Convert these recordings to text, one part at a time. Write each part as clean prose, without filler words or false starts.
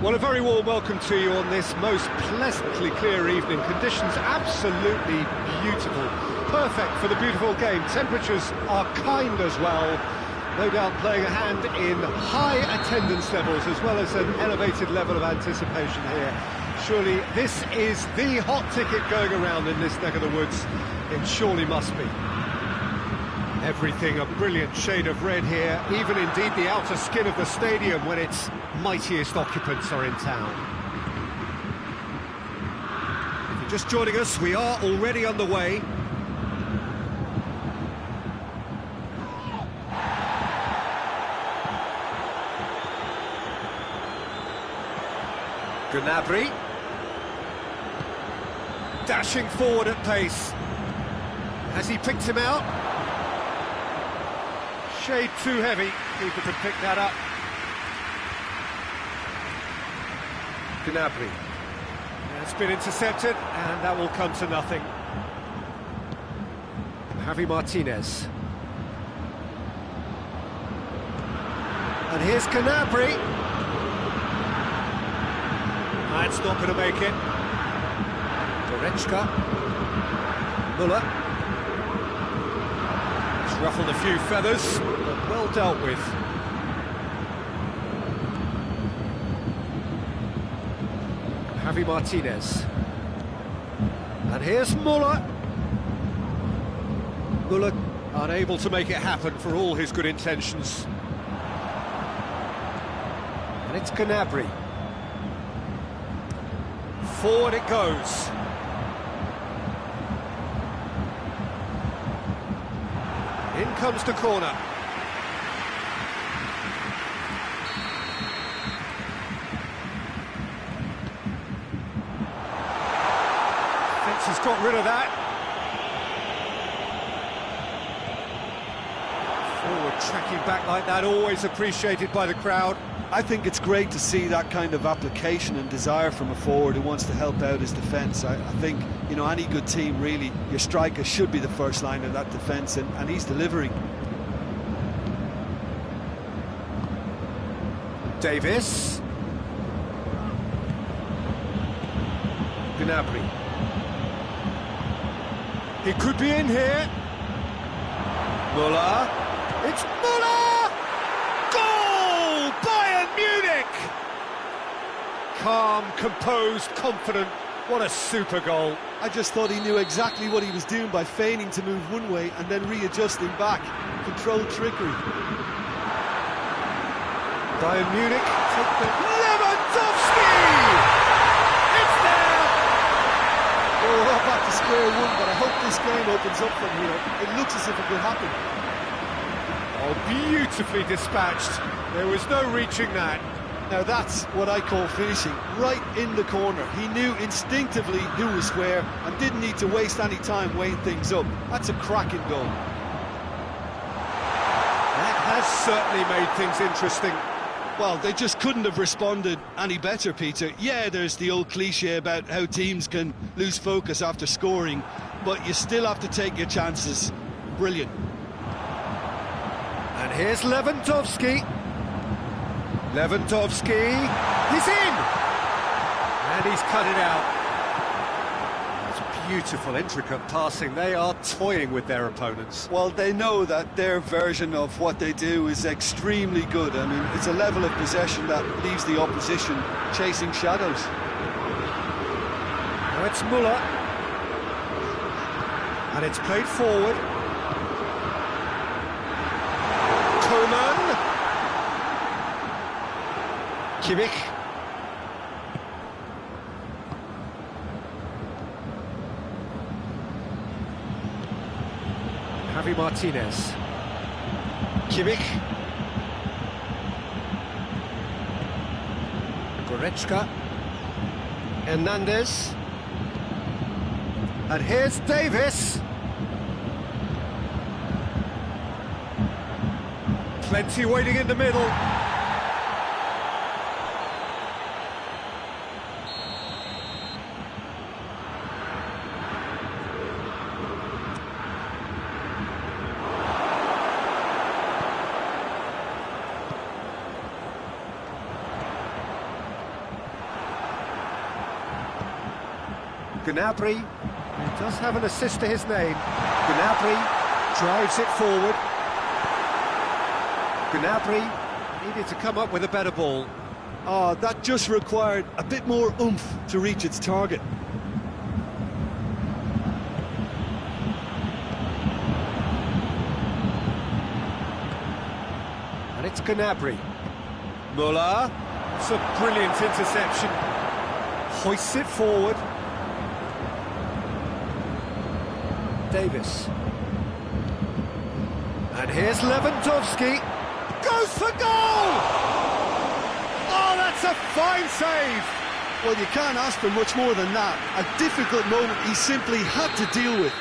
Well, a very warm welcome to you on this most pleasantly clear evening. Conditions absolutely beautiful. Perfect for the beautiful game. Temperatures are kind as well. No doubt playing a hand in high attendance levels as well as an elevated level of anticipation here. Surely this is the hot ticket going around in this neck of the woods. It surely must be. Everything a brilliant shade of red here, even indeed the outer skin of the stadium when its mightiest occupants are in town. If you're just joining us, we are already underway. Gnabry. Dashing forward at pace. Has he picked him out? Shade too heavy, keeper could pick that up. Gnabry. It's been intercepted, and that will come to nothing. Javi Martinez. And here's Gnabry. That's not going to make it. Goretzka. Müller. He's ruffled a few feathers, but well dealt with. Javi Martinez. And here's Müller. Müller unable to make it happen for all his good intentions. And it's Gnabry. Forward it goes. In comes the corner. Has got rid of that. Forward tracking back like that, always appreciated by the crowd. I think it's great to see that kind of application and desire from a forward who wants to help out his defence. I think, you know, any good team, really, your striker should be the first line of that defence, and he's delivering. Davis. Gnabry. He could be in here. Müller. It's Müller! Goal! Bayern Munich! Calm, composed, confident. What a super goal. I just thought he knew exactly what he was doing by feigning to move one way and then readjusting back. Controlled trickery. Bayern Munich take the... Lewandowski! We're back to square one, but I hope this game opens up from here. It looks as if it could happen. Oh, beautifully dispatched. There was no reaching that. Now that's what I call finishing, right in the corner. He knew instinctively who was where and didn't need to waste any time weighing things up. That's a cracking goal. That has certainly made things interesting. Well, they just couldn't have responded any better, Peter. Yeah, there's the old cliche about how teams can lose focus after scoring, but you still have to take your chances. Brilliant. And here's Lewandowski. Lewandowski, he's in! And he's cut it out. That's beautiful, intricate passing. They are toying with their opponents. Well, they know that their version of what they do is extremely good. I mean, it's a level of possession that leaves the opposition chasing shadows. Now it's Müller. And it's played forward. Coman. Kimmich. Javi Martinez. Kimmich. Goretzka. Hernandez. And here's Davis. Plenty waiting in the middle. Gnabry, he does have an assist to his name. Gnabry drives it forward. Gnabry needed to come up with a better ball. Oh, that just required a bit more oomph to reach its target. And it's Gnabry. Muller, it's a brilliant interception. Hoists it forward. Davis. And here's Lewandowski. Goes for goal! Oh, that's a fine save! Well, you can't ask for much more than that. A difficult moment he simply had to deal with.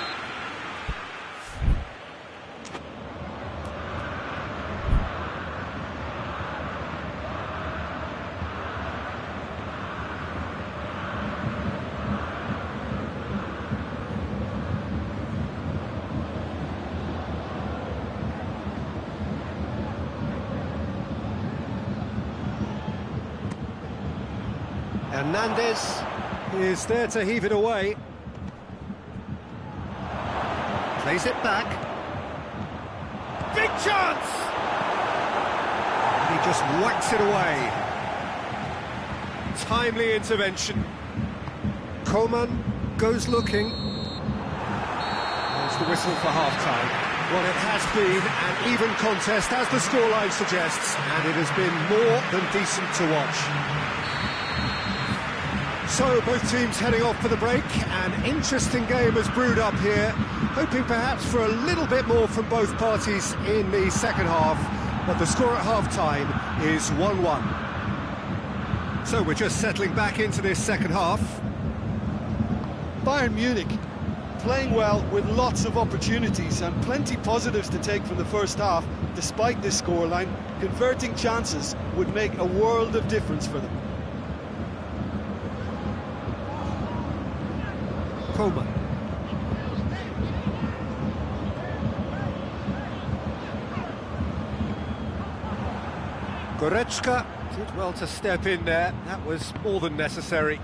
Hernandez is there to heave it away. Plays it back. Big chance! He just whacks it away. Timely intervention. Coman goes looking. There's the whistle for half-time. Well, it has been an even contest, as the scoreline suggests, and it has been more than decent to watch. So, both teams heading off for the break. An interesting game has brewed up here, hoping perhaps for a little bit more from both parties in the second half, but the score at half-time is 1-1. So we're just settling back into this second half. Bayern Munich playing well with lots of opportunities and plenty positives to take from the first half. Despite this scoreline, converting chances would make a world of difference for them. Coman. Goretzka did well to step in there. That was more than necessary.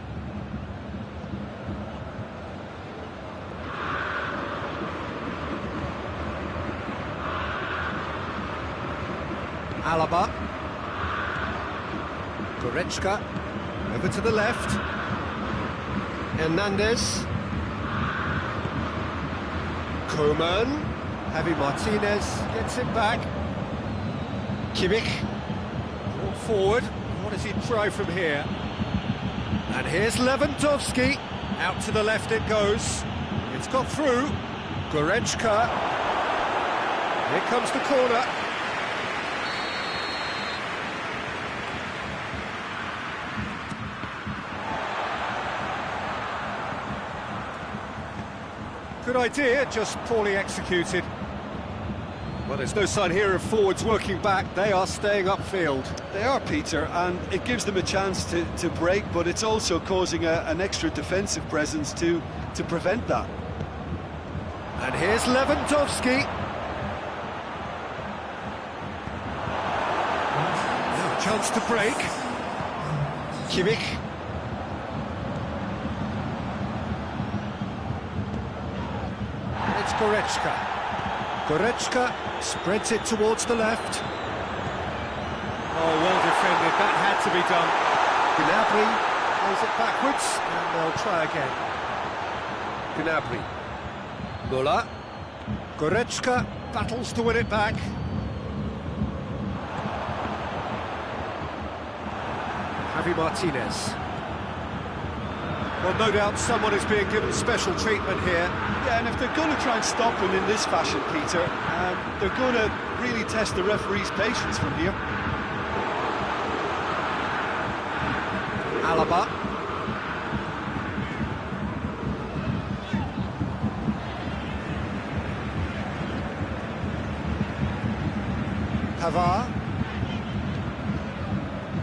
Alaba. Goretzka over to the left. Hernandez. Coman. Javi Martinez gets it back. Kimmich. Brought forward. What does he try from here? And here's Lewandowski. Out to the left it goes. It's got through. Goretzka. Here comes the corner. Good idea, just poorly executed. Well, there's no sign here of forwards working back. They are staying upfield. They are, Peter, and it gives them a chance to break, but it's also causing an extra defensive presence to prevent that. And here's Lewandowski. Now a chance to break. Kimmich. It's Goretzka. Goretzka spreads it towards the left. Oh, well defended. That had to be done. Gnabry plays it backwards, and they'll try again. Gnabry. Muller. Goretzka battles to win it back. Javi Martinez. Well, no doubt someone is being given special treatment here. Yeah, and if they're going to try and stop him in this fashion, Peter, they're going to really test the referee's patience from here. Alaba. Pavard.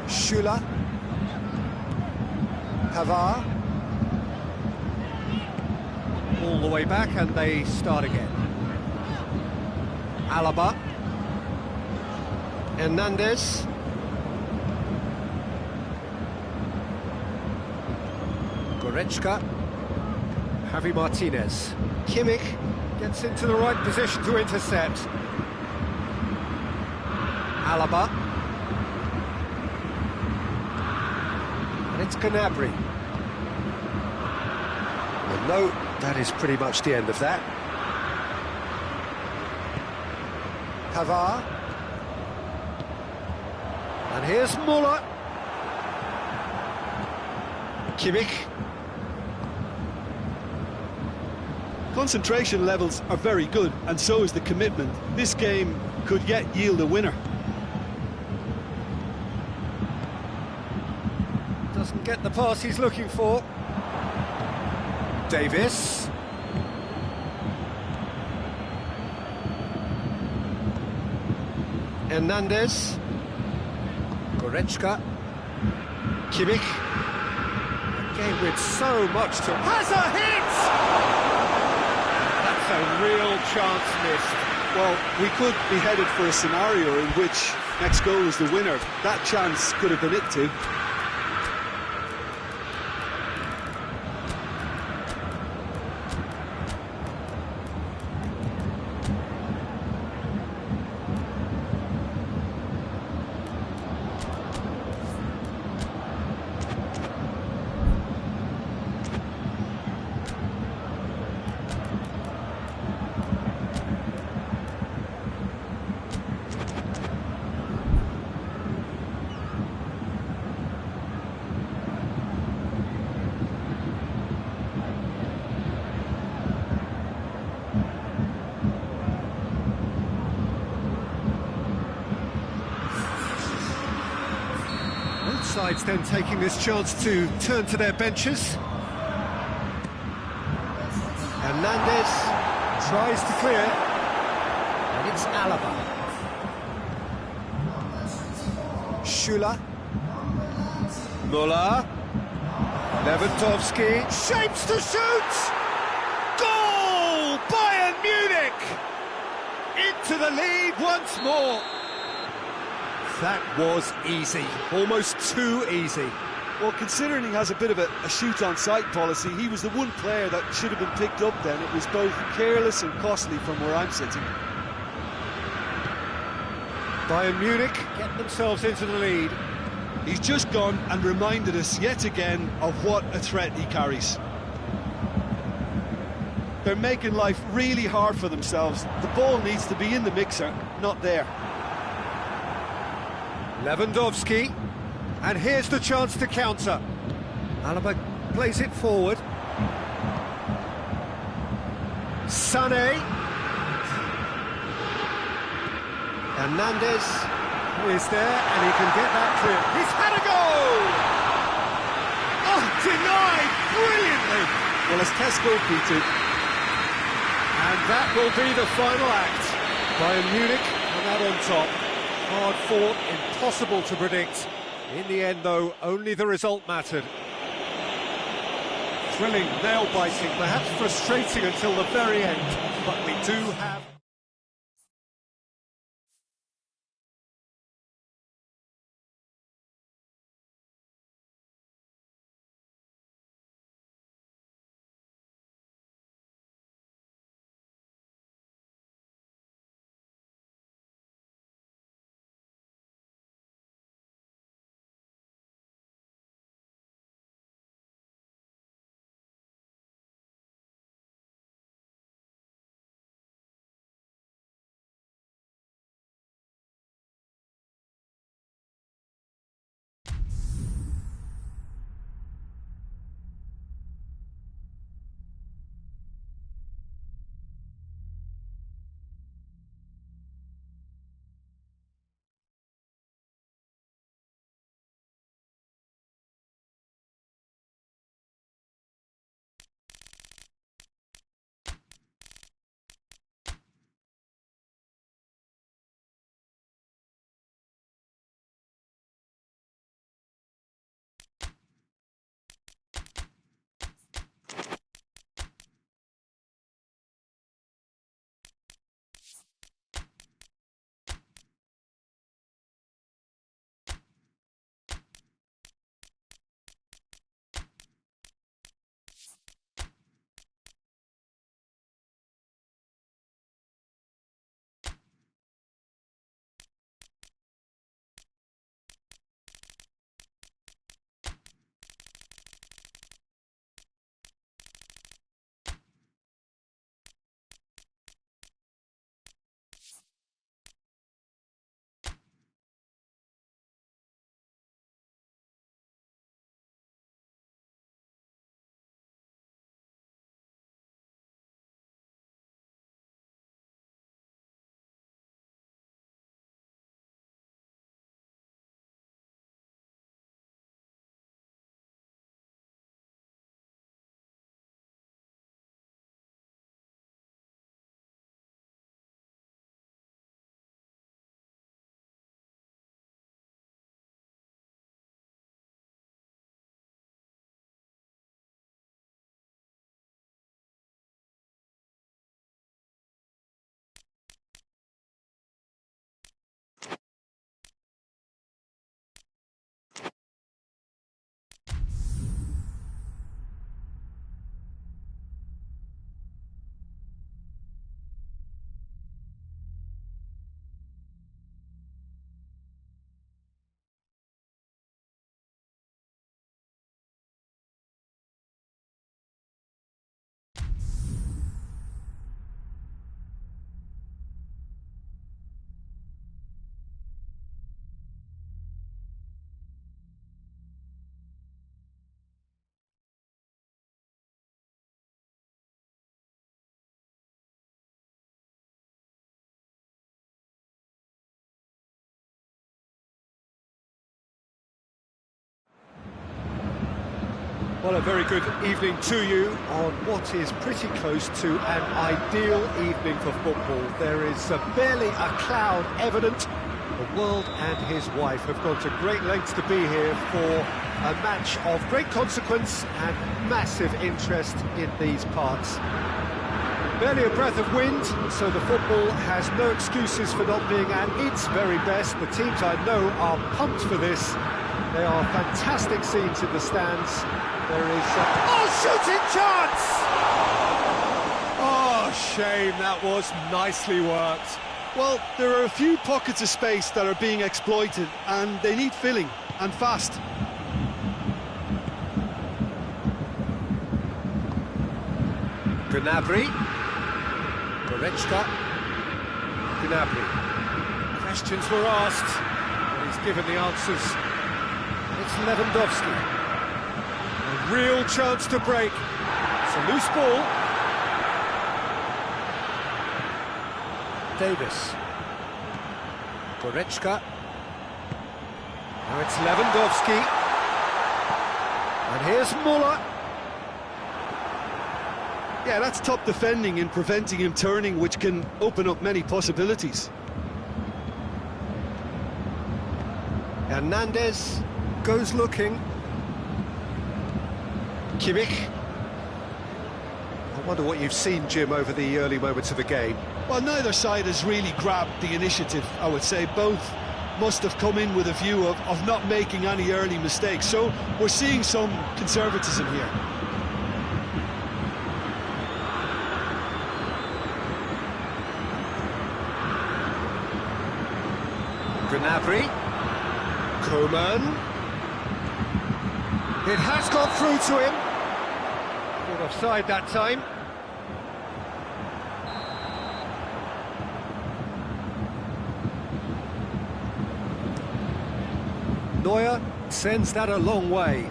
Schüller. Pavard. All the way back, and they start again. Alaba. Hernandez. Goretzka. Javi Martinez. Kimmich gets into the right position to intercept. Alaba. And it's Gnabry. Well, no, that is pretty much the end of that. Pavard. And here's Muller. Kimmich. Concentration levels are very good, and so is the commitment. This game could yet yield a winner. Doesn't get the pass he's looking for. Davis. Hernandez. Goretzka. Kimmich. Again with so much to... Has a hit! That's a real chance missed. Well, we could be headed for a scenario in which next goal is the winner. That chance could have been it too. Sides then taking this chance to turn to their benches. Hernandez tries to clear, and it's Alaba. Schüller. Muller. Lewandowski shapes to shoot! Goal! Bayern Munich! Into the lead once more. That was easy, almost too easy. Well, considering he has a bit of a shoot-on-sight policy, he was the one player that should have been picked up then. It was both careless and costly from where I'm sitting. Bayern Munich get themselves into the lead. He's just gone and reminded us yet again of what a threat he carries. They're making life really hard for themselves. The ball needs to be in the mixer, not there. Lewandowski, and here's the chance to counter. Alaba plays it forward. Sané. Hernandez is there, and he can get that clear. He's had a goal! Oh, denied brilliantly! Well, as Tesco beat it. And that will be the final act. Bayern Munich come out on top. Hard fought, impossible to predict. In the end, though, only the result mattered. Thrilling, nail-biting, perhaps frustrating until the very end, but we do have... Well, a very good evening to you on what is pretty close to an ideal evening for football. There is barely a cloud evident. The world and his wife have gone to great lengths to be here for a match of great consequence and massive interest in these parts. Barely a breath of wind, so the football has no excuses for not being at its very best. The teams I know are pumped for this. They are fantastic scenes in the stands. There is shooting chance! Oh, shame, that was nicely worked. Well, there are a few pockets of space that are being exploited, and they need filling, and fast. Gnabry. Goretzka. Gnabry. Questions were asked, and he's given the answers. It's Lewandowski. A real chance to break. It's a loose ball. Davis. Goretzka. Now it's Lewandowski. And here's Muller. Yeah, that's top defending in preventing him turning, which can open up many possibilities. Hernandez goes looking. Kimmich. I wonder what you've seen, Jim, over the early moments of the game. Well, neither side has really grabbed the initiative, I would say. Both must have come in with a view of not making any early mistakes. So we're seeing some conservatism here. Gnabry. Coman. It has got through to him. Caught offside that time. Neuer sends that a long way.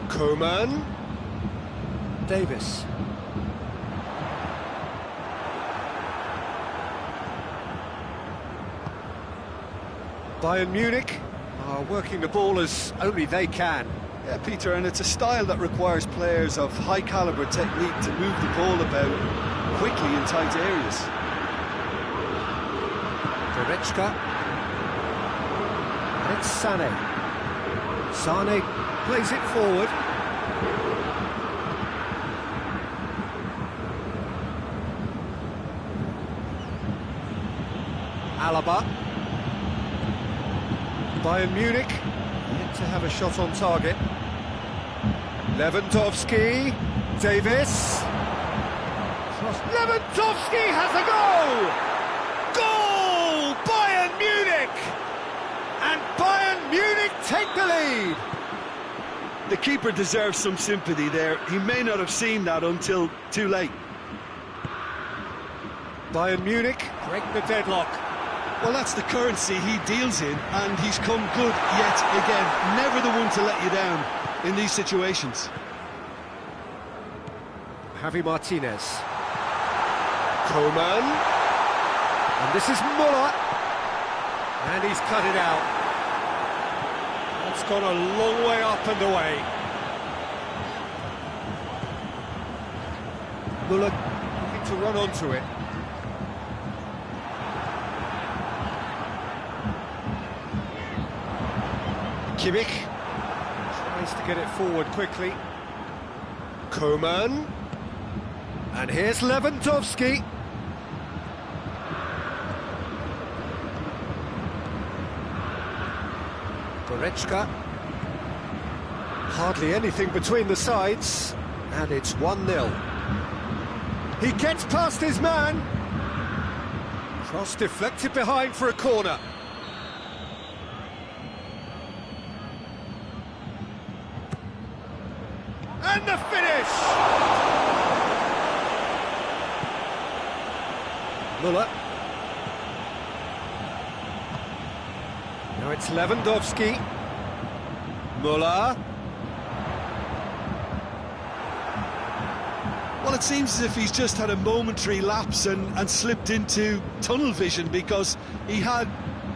Coman. Davis. Bayern Munich are working the ball as only they can. Yeah, Peter, and it's a style that requires players of high-caliber technique to move the ball about quickly in tight areas. Goretzka. And it's Sané. Sané plays it forward. Alaba. Bayern Munich yet to have a shot on target. Lewandowski. Davis. Lewandowski has a goal! Goal! Bayern Munich! And Bayern Munich take the lead! The keeper deserves some sympathy there. He may not have seen that until too late. Bayern Munich break the deadlock. Well, that's the currency he deals in, and he's come good yet again. Never the one to let you down in these situations. Javi Martinez. Coman. And this is Muller. And he's cut it out. That's gone a long way up and away. Muller looking to run onto it. Kimmich tries to get it forward quickly. Coman. And here's Lewandowski. Goretzka. Hardly anything between the sides. And it's 1-0. He gets past his man. Cross deflected behind for a corner. And the finish! Muller. Now it's Lewandowski. Muller. Well, it seems as if he's just had a momentary lapse and slipped into tunnel vision, because he had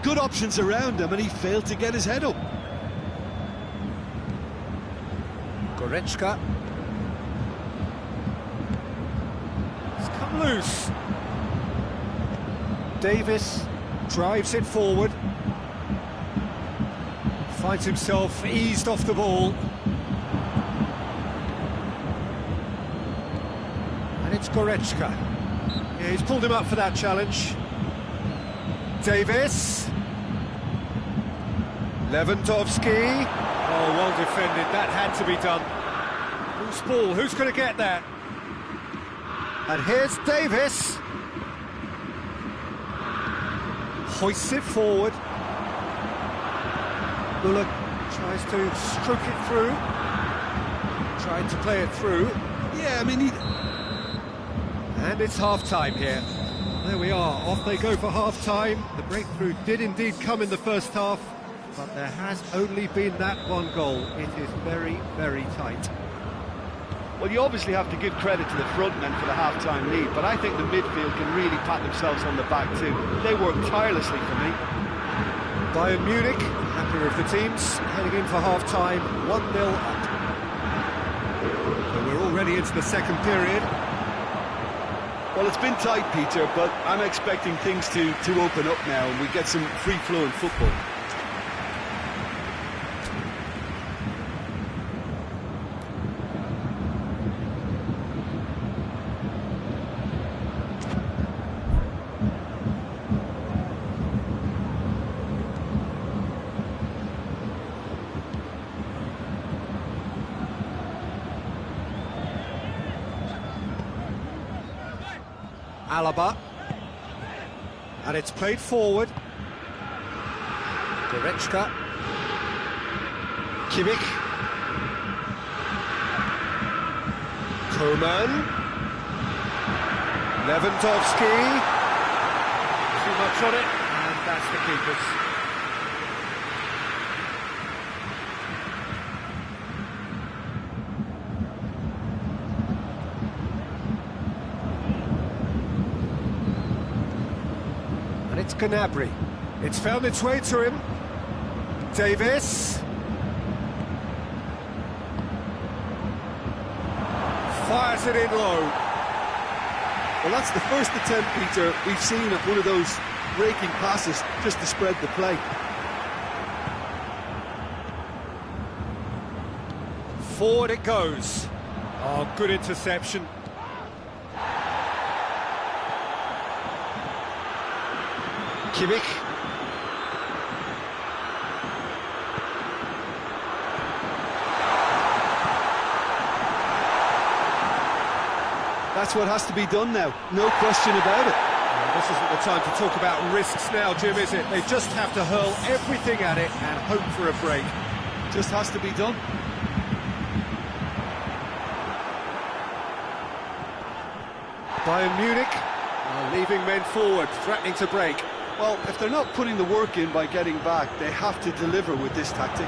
good options around him, and he failed to get his head up. Goretzka. It's come loose. Davis drives it forward. Finds himself eased off the ball. And it's Goretzka. Yeah, he's pulled him up for that challenge. Davis. Lewandowski. Oh, well defended. That had to be done. Loose ball. Who's going to get that? And here's Davis. Hoists it forward. Muller tries to stroke it through. Trying to play it through. Yeah, I mean, And it's half-time here. There we are, off they go for half-time. The breakthrough did indeed come in the first half, but there has only been that one goal. It is very, very tight. well, you obviously have to give credit to the front men for the half-time lead, but I think the midfield can really pat themselves on the back too. They worked tirelessly for me. Bayern Munich, happier of the teams, heading in for half-time, 1-0 up. So we're already into the second period. Well, it's been tight, Peter, but I'm expecting things to open up now and we get some free-flowing football. Alaba, and it's played forward. Goretzka, Kimmich, Coman, Lewandowski, too much on it, and that's the keeper's. It's Gnabry. It's found its way to him. Davis. Fires it in low. Well, that's the first attempt, Peter, we've seen at one of those breaking passes just to spread the play. Forward it goes. Oh, good interception. Kimmich. That's what has to be done now, no question about it. This isn't the time to talk about risks now, Jim, is it? They just have to hurl everything at it and hope for a break. Just has to be done. Bayern Munich are leaving men forward, threatening to break. Well, if they're not putting the work in by getting back, they have to deliver with this tactic.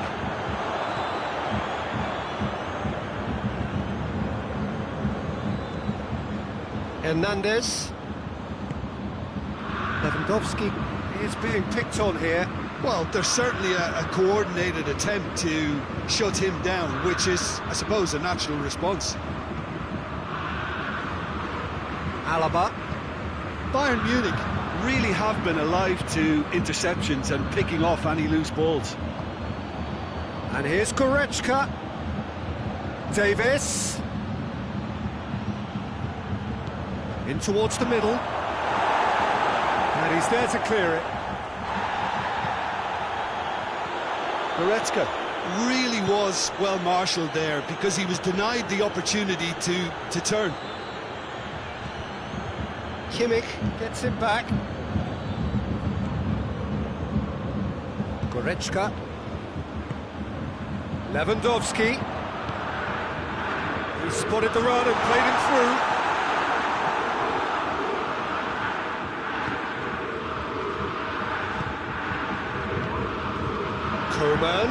Hernandez. Lewandowski is being picked on here. Well, there's certainly a coordinated attempt to shut him down, which is, I suppose, a natural response. Alaba. Bayern Munich really have been alive to interceptions and picking off any loose balls. And here's Goretzka. Davis. In towards the middle. And he's there to clear it. Goretzka really was well marshalled there because he was denied the opportunity to turn. Kimmich gets it back. Goretzka. Lewandowski. He spotted the run and played him through. Coman.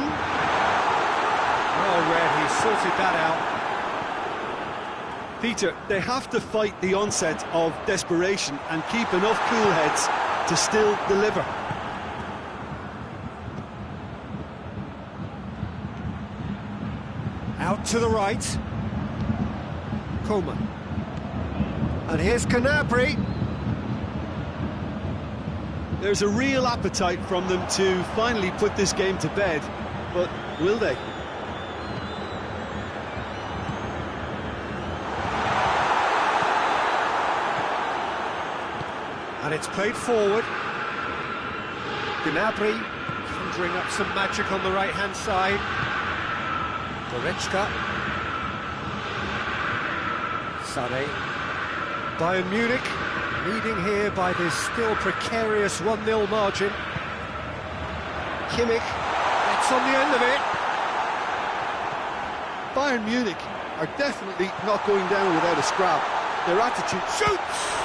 Well read, he sorted that out. Peter, they have to fight the onset of desperation and keep enough cool heads to still deliver. out to the right. Coleman. And here's Canabry. There's a real appetite from them to finally put this game to bed, but will they? And it's played forward. Gnabry conjuring up some magic on the right-hand side. Goretzka. Sané. Bayern Munich leading here by this still precarious 1-0 margin. Kimmich gets on the end of it. Bayern Munich are definitely not going down without a scrap. Their attitude shoots!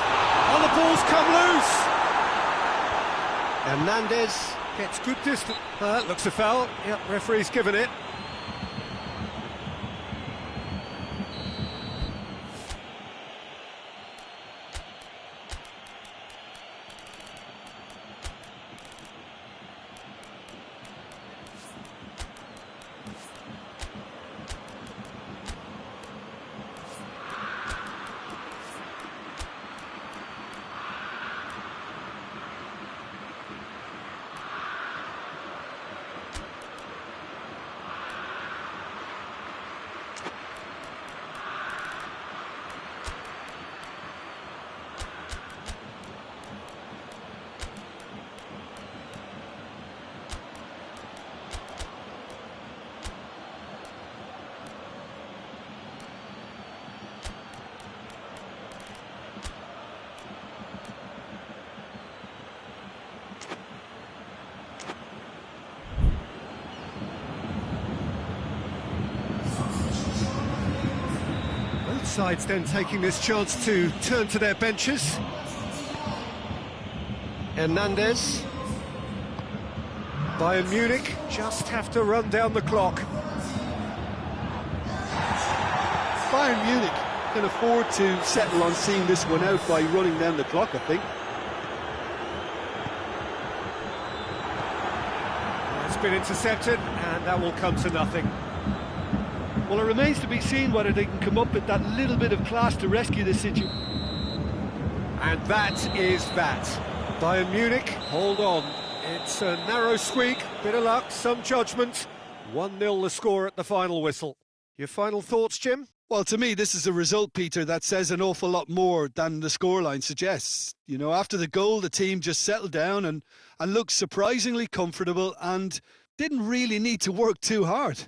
And the ball's come loose. Hernandez gets good distance. Looks a foul. Yep, referee's given it. Sides then taking this chance to turn to their benches. Hernandez. Bayern Munich just have to run down the clock. Bayern Munich can afford to settle on seeing this one out by running down the clock, I think. It's been intercepted, and that will come to nothing. Well, it remains to be seen whether they can come up with that little bit of class to rescue this situation. And that is that. Bayern Munich, hold on. It's a narrow squeak, bit of luck, some judgment. 1-0 the score at the final whistle. Your final thoughts, Jim? Well, to me, this is a result, Peter, that says an awful lot more than the scoreline suggests. You know, after the goal, the team just settled down and looked surprisingly comfortable and didn't really need to work too hard.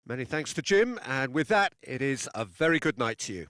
Many thanks to Jim, and with that, it is a very good night to you.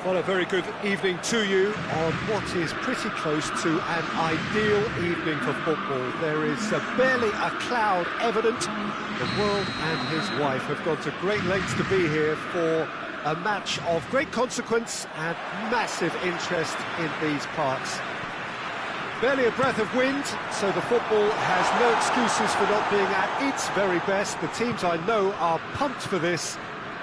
Well, a very good evening to you on what is pretty close to an ideal evening for football. There is barely a cloud evident. The world and his wife have gone to great lengths to be here for a match of great consequence and massive interest in these parts. Barely a breath of wind, so the football has no excuses for not being at its very best. The teams I know are pumped for this.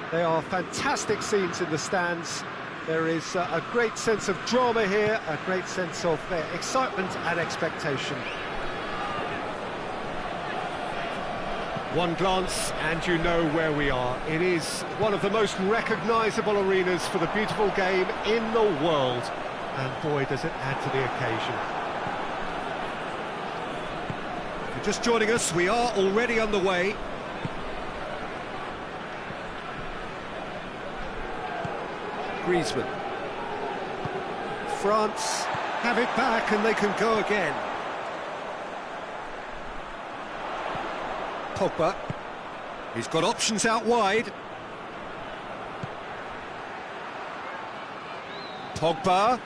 They are fantastic scenes in the stands. There is a great sense of drama here, a great sense of excitement and expectation. One glance and you know where we are. It is one of the most recognisable arenas for the beautiful game in the world. And boy, does it add to the occasion. If you're just joining us, we are already underway. Griezmann. France have it back and they can go again. Pogba. He's got options out wide. Pogba.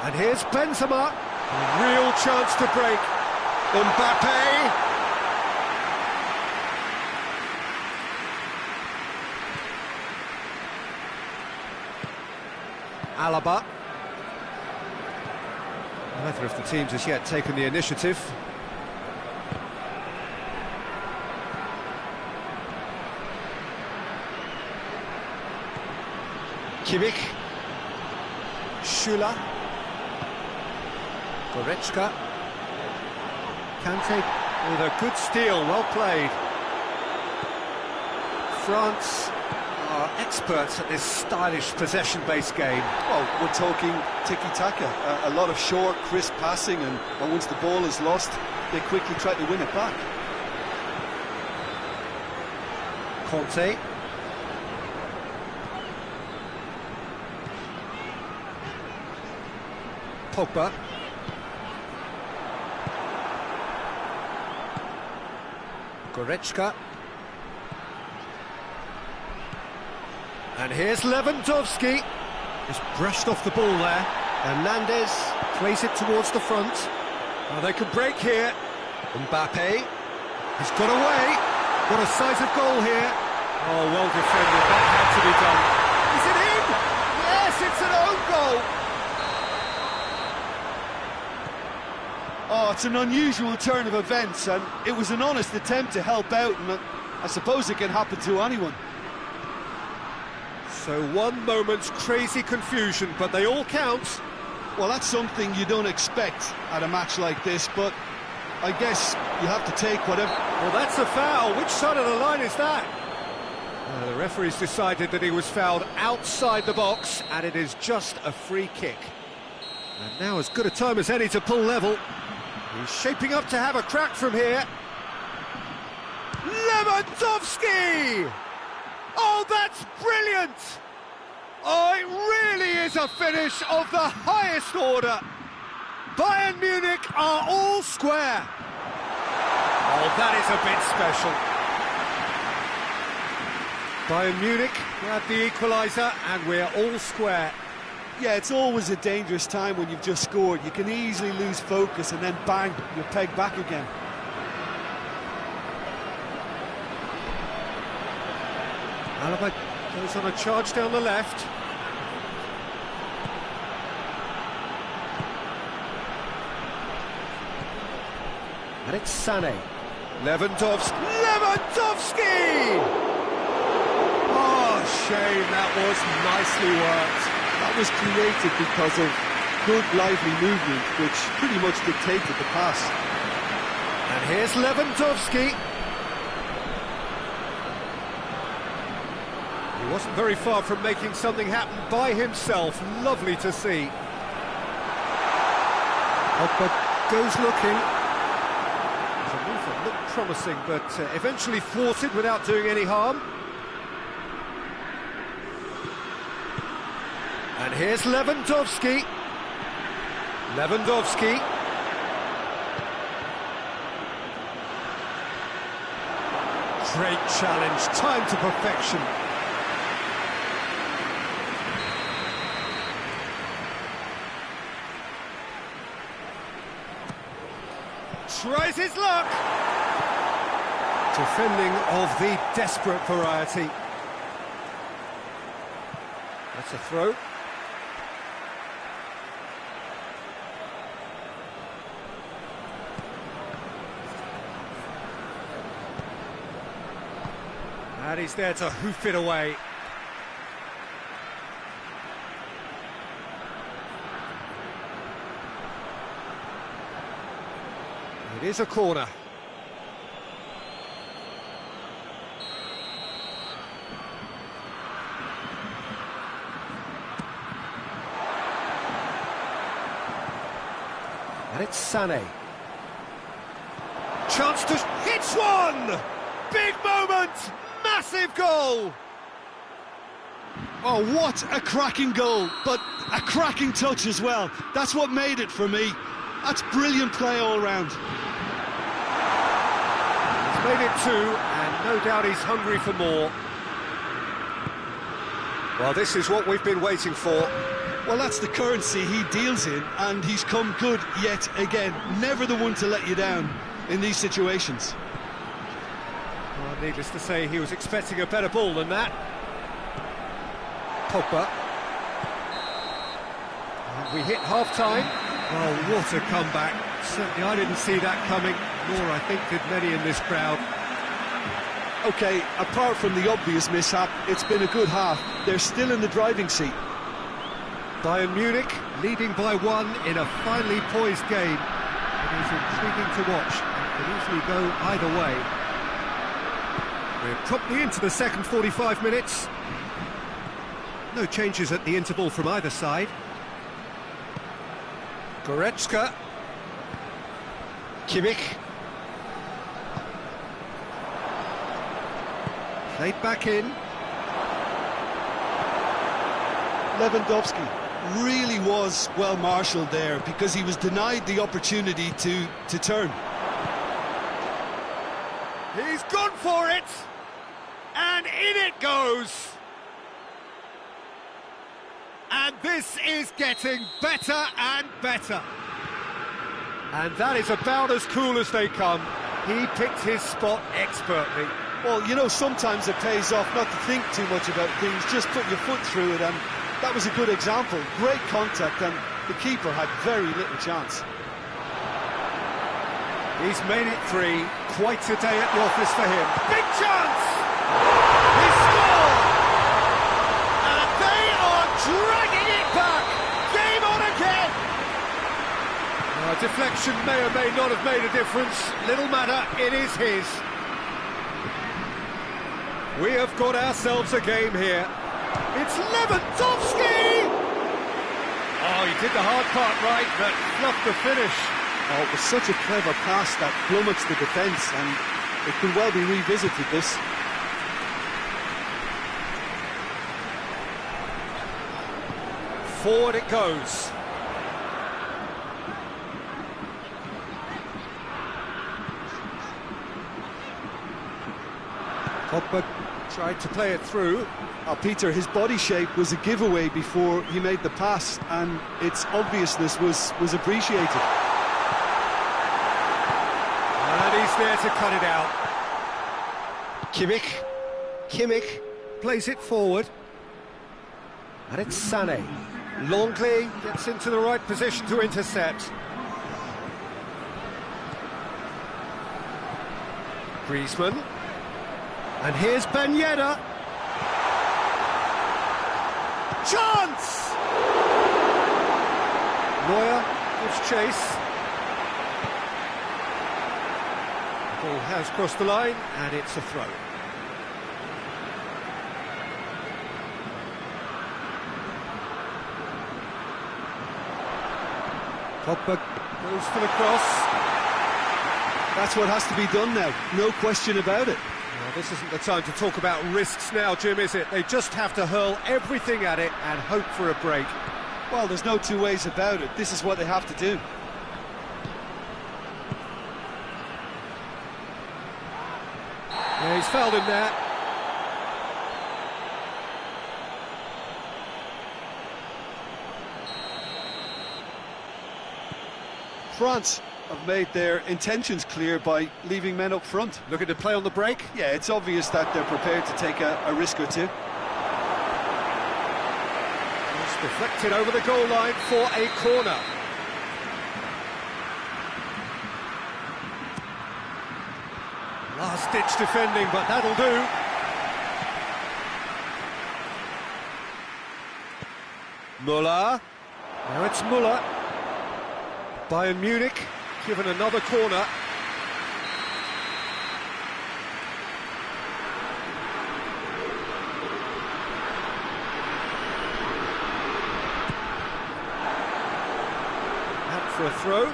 And here's Benzema. A real chance to break. Mbappe. Alaba. Neither of the teams has yet taken the initiative. Kimmich. Schüller. Goretzka. Kante with a good steal, well played. France are experts at this stylish possession-based game. Well, we're talking tiki-taka, a lot of short, crisp passing, and once the ball is lost, they quickly try to win it back. Conte. Pogba. Goretzka. And here's Lewandowski. Just brushed off the ball there. Hernandez plays it towards the front. Now they can break here. Mbappe. He's got away. What a sight of goal here. Oh, well defended. That had to be done. Is it in? Yes, it's an own goal. Oh, it's an unusual turn of events, and it was an honest attempt to help out, and I suppose it can happen to anyone. So one moment's crazy confusion, but they all count. Well, that's something you don't expect at a match like this, but I guess you have to take whatever... Well, that's a foul. Which side of the line is that? The referee's decided that he was fouled outside the box, and it is just a free kick. And now as good a time as any to pull level. He's shaping up to have a crack from here. Lewandowski! Oh, that's brilliant! Oh, it really is a finish of the highest order. Bayern Munich are all square. Oh, that is a bit special. Bayern Munich grab the equaliser and we're all square. Yeah, it's always a dangerous time when you've just scored. You can easily lose focus and then bang, you're pegged back again. Alaba goes on a charge down the left. And it's Sané. Lewandowski! Oh, shame, that was nicely worked. That was created because of good, lively movement, which pretty much dictated the pass. And here's Lewandowski. He wasn't very far from making something happen by himself. Lovely to see. Pogba goes looking. It's a move that looked promising, but eventually thwarted without doing any harm. And here's Lewandowski. Lewandowski. Great challenge, time to perfection. Tries his luck. Defending of the desperate variety. That's a throw. And he's there to hoof it away. It is a corner. And it's Sané. Chance to hit one! Big moment! Massive goal! Oh, what a cracking goal, but a cracking touch as well. That's what made it for me. That's brilliant play all round. He's made it two, and no doubt he's hungry for more. Well, this is what we've been waiting for. Well, that's the currency he deals in, and he's come good yet again. Never the one to let you down in these situations. Well, needless to say, he was expecting a better ball than that. Pogba. And we hit half-time. Oh, what a comeback. Certainly I didn't see that coming, nor I think did many in this crowd. OK, apart from the obvious mishap, it's been a good half. They're still in the driving seat. Bayern Munich leading by one in a finely poised game. It is intriguing to watch and can easily go either way. We're promptly into the second 45 minutes. No changes at the interval from either side. Goretzka. Kimmich. Played back in. Lewandowski really was well marshalled there because he was denied the opportunity to turn. He's gone for it! And in it goes! And this is getting better and better. And that is about as cool as they come. He picked his spot expertly. Well, you know, sometimes it pays off not to think too much about things, just put your foot through it, and that was a good example. Great contact, and the keeper had very little chance. He's made it three. Quite a day at the office for him. Big chance! He scored! And they are dragging it back! Game on again! Deflection may or may not have made a difference. Little matter, it is his. We have got ourselves a game here. It's Lewandowski! Oh, he did the hard part right, but fluffed the finish. Oh, it was such a clever pass that flummoxed the defence, and it could well be revisited, this. Forward it goes. Pogba tried to play it through. Peter, his body shape was a giveaway before he made the pass, and its obviousness was appreciated. And he's there to cut it out. Kimmich plays it forward. And it's Sané. Longley gets into the right position to intercept. Griezmann. And here's Ben Yedder. Chance! Neuer gives chase. The ball has crossed the line, and it's a throw. Pogba goes for the cross. That's what has to be done now, no question about it. Well, this isn't the time to talk about risks now, Jim, is it? They just have to hurl everything at it and hope for a break. Well, there's no two ways about it. This is what they have to do. Yeah, he's fouled him there. France have made their intentions clear by leaving men up front. Looking to play on the break. Yeah, it's obvious that they're prepared to take a risk or two. It's deflected over the goal line for a corner. Last-ditch defending, but that'll do. Müller. Now it's Müller. Bayern Munich given another corner. Out for a throw.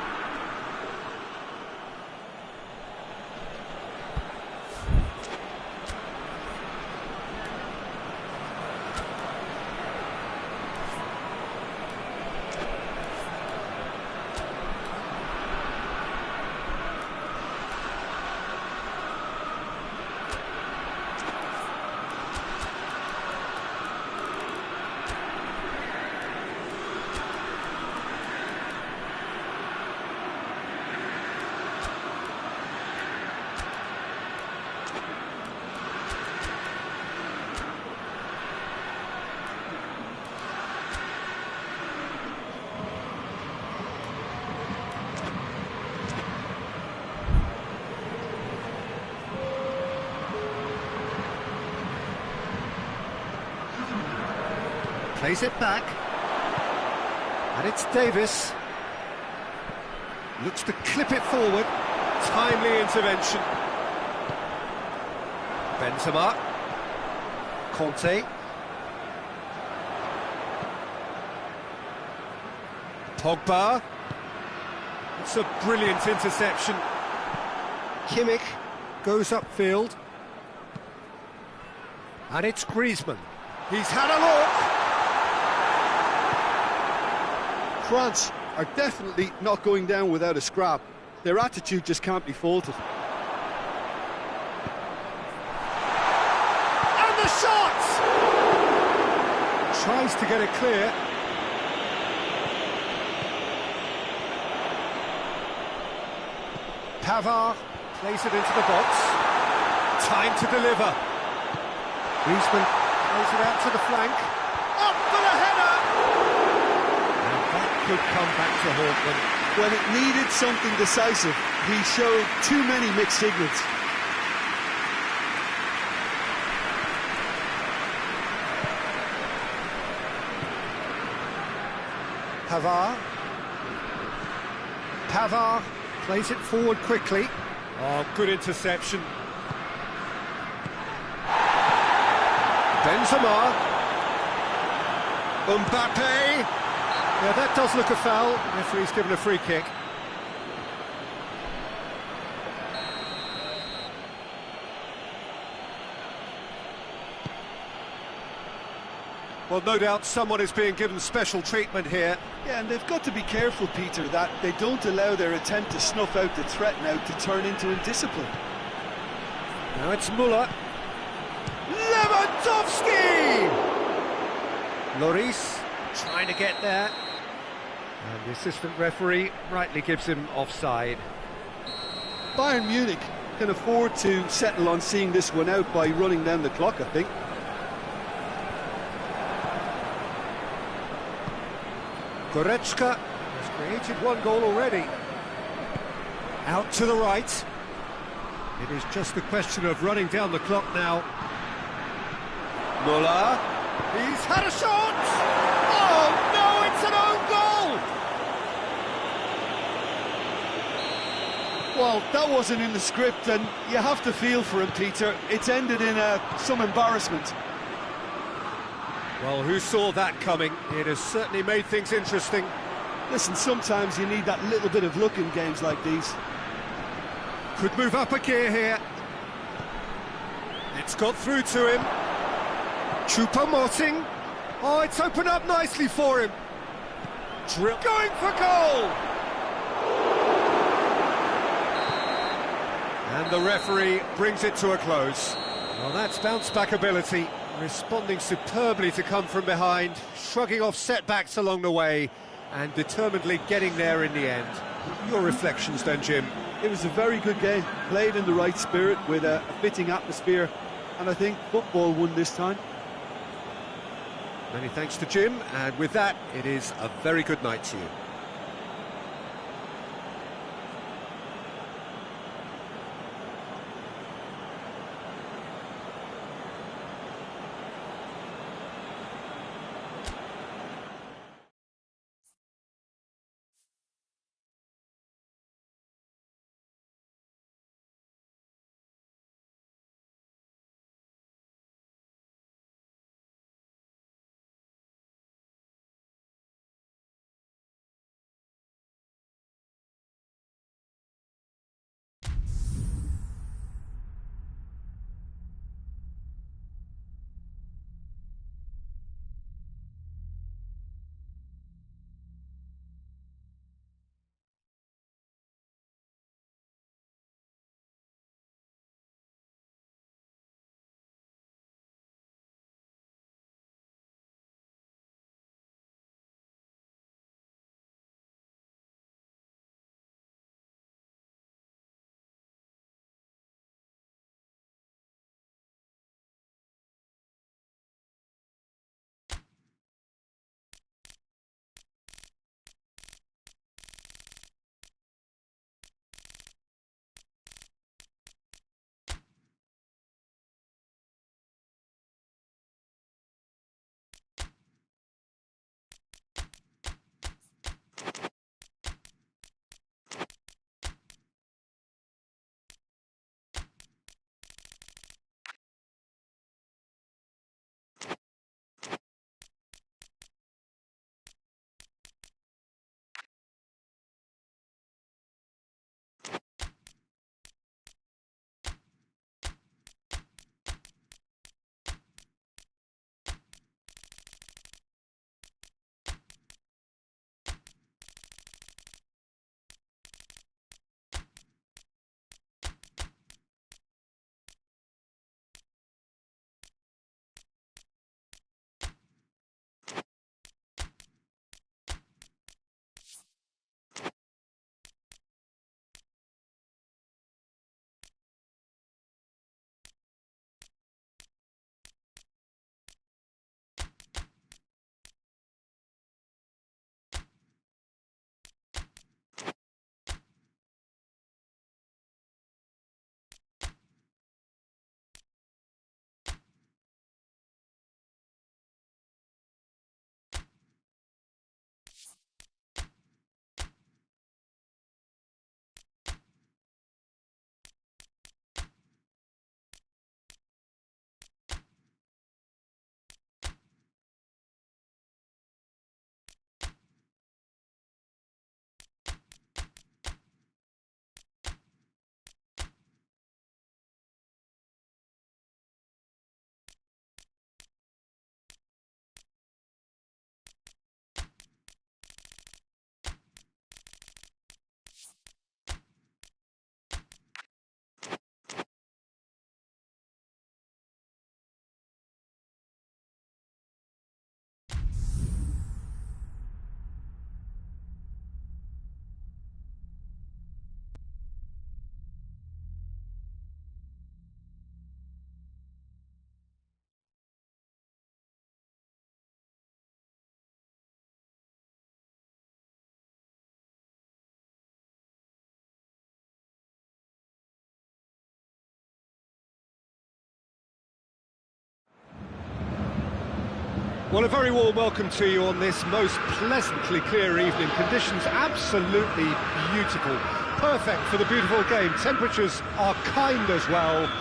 Plays it back, and it's Davis. Looks to clip it forward. Timely intervention. Benzema. Conte. Pogba. It's a brilliant interception. Kimmich goes upfield. And it's Griezmann. He's had a look. France are definitely not going down without a scrap. Their attitude just can't be faulted. And the shot! Tries to get it clear. Pavard plays it into the box. Time to deliver. Griezmann plays it out to the flank. Up for the header! Could come back to haunt them. When it needed something decisive, he showed too many mixed signals. Pavard plays it forward quickly. Oh, good interception. Benzema. Mbappe. Yeah, that does look a foul. Referee's given a free kick. Well, no doubt someone is being given special treatment here. Yeah, and they've got to be careful, Peter, that they don't allow their attempt to snuff out the threat now to turn into indiscipline. Now it's Müller. Lewandowski! Lloris trying to get there. And the assistant referee rightly gives him offside. Bayern Munich can afford to settle on seeing this one out by running down the clock, I think. Goretzka has created one goal already. Out to the right. It is just a question of running down the clock now. Müller. He's had a shot! Oh no, it's an own goal! Well, that wasn't in the script, and you have to feel for him, Peter. It's ended in some embarrassment. Well, who saw that coming? It has certainly made things interesting. Listen, sometimes you need that little bit of luck in games like these. Could move up a gear here. It's got through to him. Choupo-Moting. Oh, it's opened up nicely for him. Going for goal! And the referee brings it to a close. Well, that's bounce-back ability, responding superbly to come from behind, shrugging off setbacks along the way, and determinedly getting there in the end. Your reflections then, Jim? It was a very good game, played in the right spirit with a fitting atmosphere, and I think football won this time. Many thanks to Jim, and with that, it is a very good night to you. Well, a very warm welcome to you on this most pleasantly clear evening. Conditions absolutely beautiful. Perfect for the beautiful game. Temperatures are kind as well.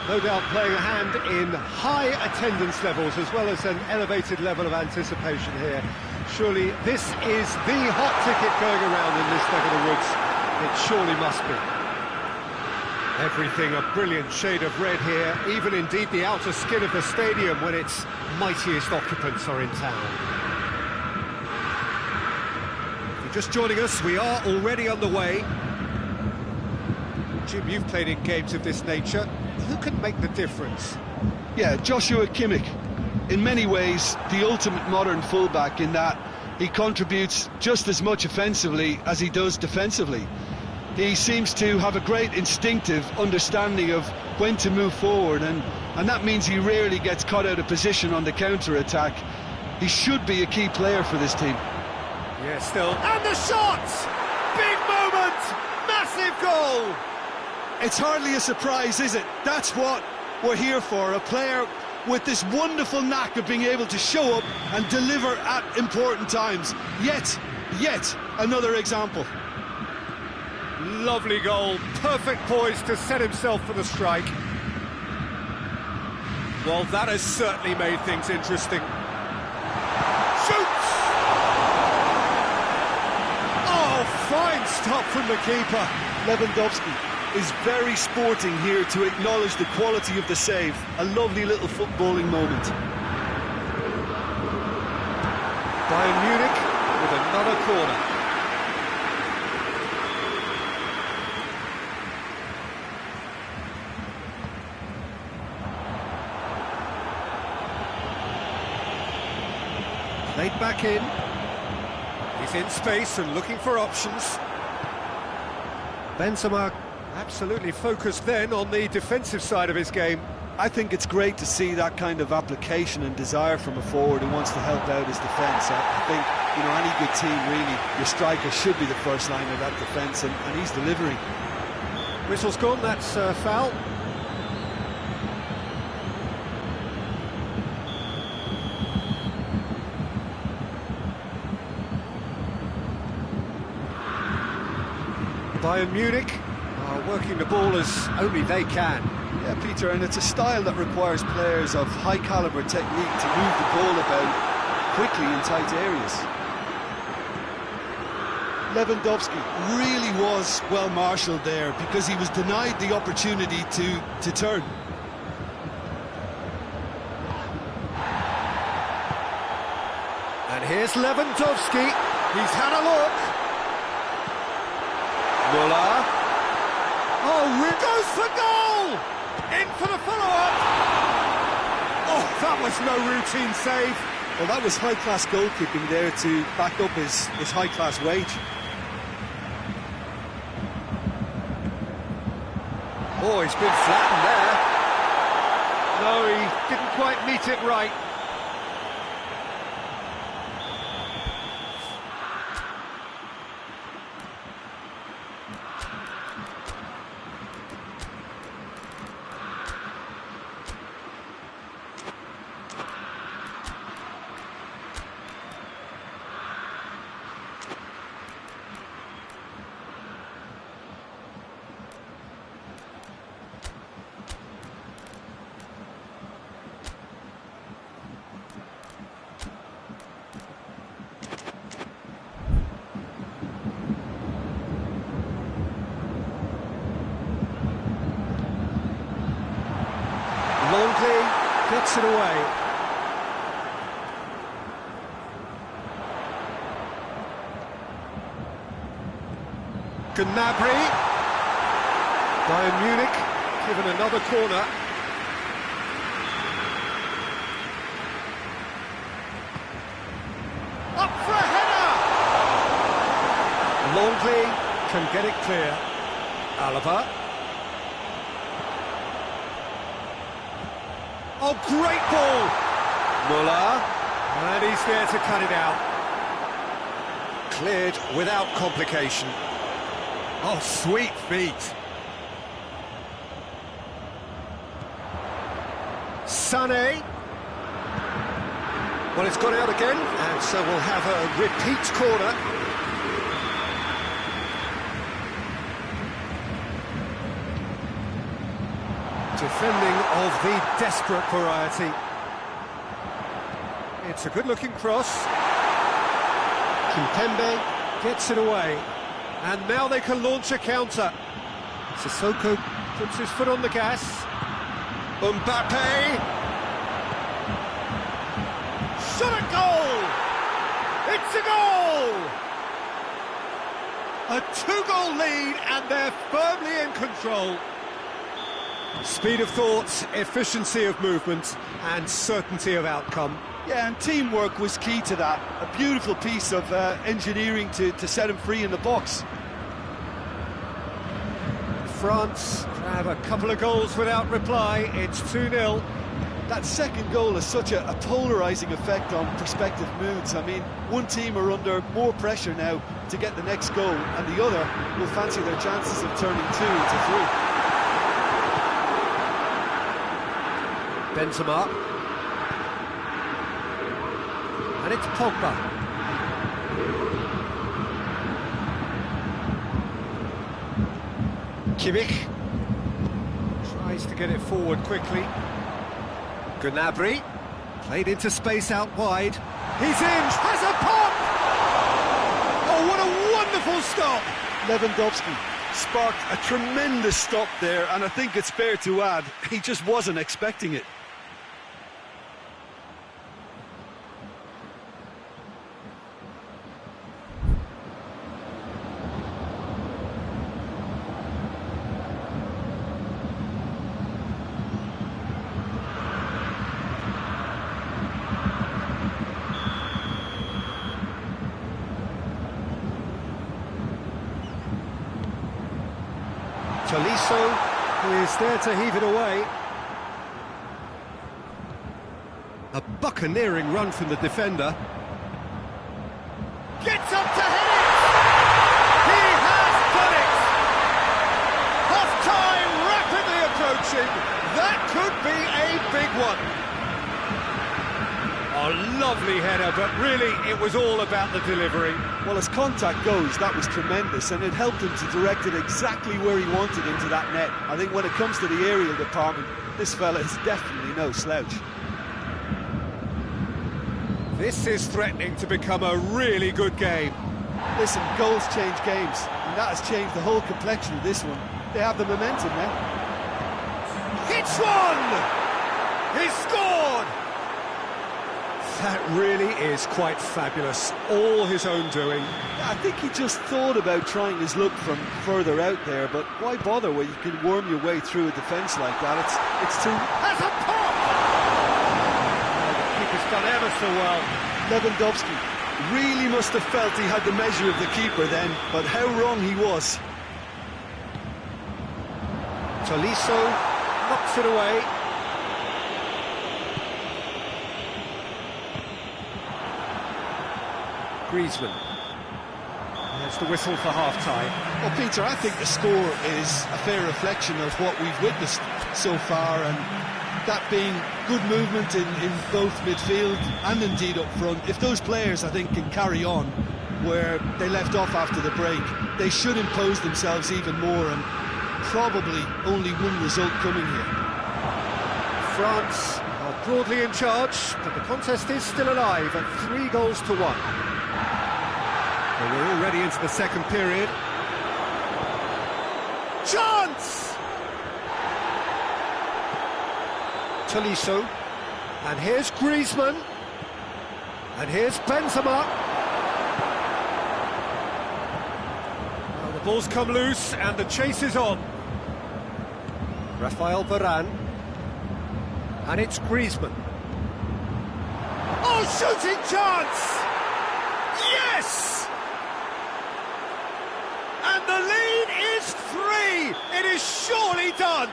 No doubt playing a hand in high attendance levels as well as an elevated level of anticipation here. Surely this is the hot ticket going around in this neck of the woods. It surely must be. Everything a brilliant shade of red here, even indeed the outer skin of the stadium when its mightiest occupants are in town. If you're just joining us, we are already on the way. Jim, you've played in games of this nature. Who can make the difference? Yeah, Joshua Kimmich. In many ways, the ultimate modern fullback in that he contributes just as much offensively as he does defensively. He seems to have a great instinctive understanding of when to move forward, and that means he rarely gets caught out of position on the counter-attack. He should be a key player for this team. Yeah, still. And the shot! Big moment! Massive goal! It's hardly a surprise, is it? That's what we're here for, a player with this wonderful knack of being able to show up and deliver at important times. Yet another example. Lovely goal, perfect poise to set himself for the strike. Well, that has certainly made things interesting. Shoots! Oh, fine stop from the keeper. Lewandowski is very sporting here to acknowledge the quality of the save. A lovely little footballing moment. Bayern Munich with another corner. Played back in. He's in space and looking for options. Benzema absolutely focused then on the defensive side of his game. I think it's great to see that kind of application and desire from a forward who wants to help out his defence. I think, you know, any good team, really, your striker should be the first line of that defence, and he's delivering. Whistle's gone, that's foul. Bayern Munich are working the ball as only they can. Yeah, Peter, and it's a style that requires players of high calibre technique to move the ball about quickly in tight areas. Lewandowski really was well marshalled there because he was denied the opportunity to turn. And here's Lewandowski. He's had a look. Muller. Oh, it goes for goal! In for the follow-up. Oh, that was no routine save. Well, that was high-class goalkeeping there to back up his high-class wage. Oh, he's been flattened there. No, he didn't quite meet it right. Gets it away. Gnabry. Bayern Munich given another corner. Up for a header! Longley can get it clear. Alaba. Oh, great ball! Muller, and he's there to cut it out. Cleared without complication. Oh, sweet feet. Sané. Well, it's gone out again, and so we'll have a repeat corner. Defending of the desperate variety. It's a good-looking cross. Kimpembe gets it away. And now they can launch a counter. Sissoko puts his foot on the gas. Mbappe! Shot a goal! It's a goal! A 2-goal lead, and they're firmly in control. Speed of thought, efficiency of movement, and certainty of outcome. Yeah, and teamwork was key to that. A beautiful piece of engineering to set him free in the box. France have a couple of goals without reply. It's 2-0. That second goal has such a polarising effect on prospective moods. I mean, one team are under more pressure now to get the next goal, and the other will fancy their chances of turning 2 into 3. Benzema. And it's Pogba. Kimmich tries to get it forward quickly. Gnabry played into space out wide. He's in, has a pop! Oh, what a wonderful stop! Lewandowski sparked a tremendous stop there, and I think it's fair to add, he just wasn't expecting it. Tolisso is there to heave it away. A buccaneering run from the defender. Gets up to head it! He has done it! Half-time rapidly approaching. That could be a big one. A lovely header, but really it was all about the delivery. Well, as contact goes, that was tremendous, and it helped him to direct it exactly where he wanted into that net. I think when it comes to the aerial department, this fella is definitely no slouch. This is threatening to become a really good game. Listen, goals change games, and that has changed the whole complexion of this one. They have the momentum now. Hits one! He scored! That really is quite fabulous. All his own doing. I think he just thought about trying his luck from further out there, but why bother when you can worm your way through a defence like that? It's too... Has a pop! Oh, the keeper's done ever so well. Lewandowski really must have felt he had the measure of the keeper then, but how wrong he was. Tolisso knocks it away. Griezmann. There's the whistle for half-time. Well, Peter, I think the score is a fair reflection of what we've witnessed so far, and that being good movement in both midfield and indeed up front. If those players, I think, can carry on where they left off after the break, they should impose themselves even more, and probably only one result coming here. France are broadly in charge, but the contest is still alive at 3-1. Well, we're already into the second period. Chance! Tolisso. And here's Griezmann. And here's Benzema. Well, the ball's come loose and the chase is on. Rafael Varane. And it's Griezmann. Oh, shooting chance! Yes! And the lead is 3! It is surely done!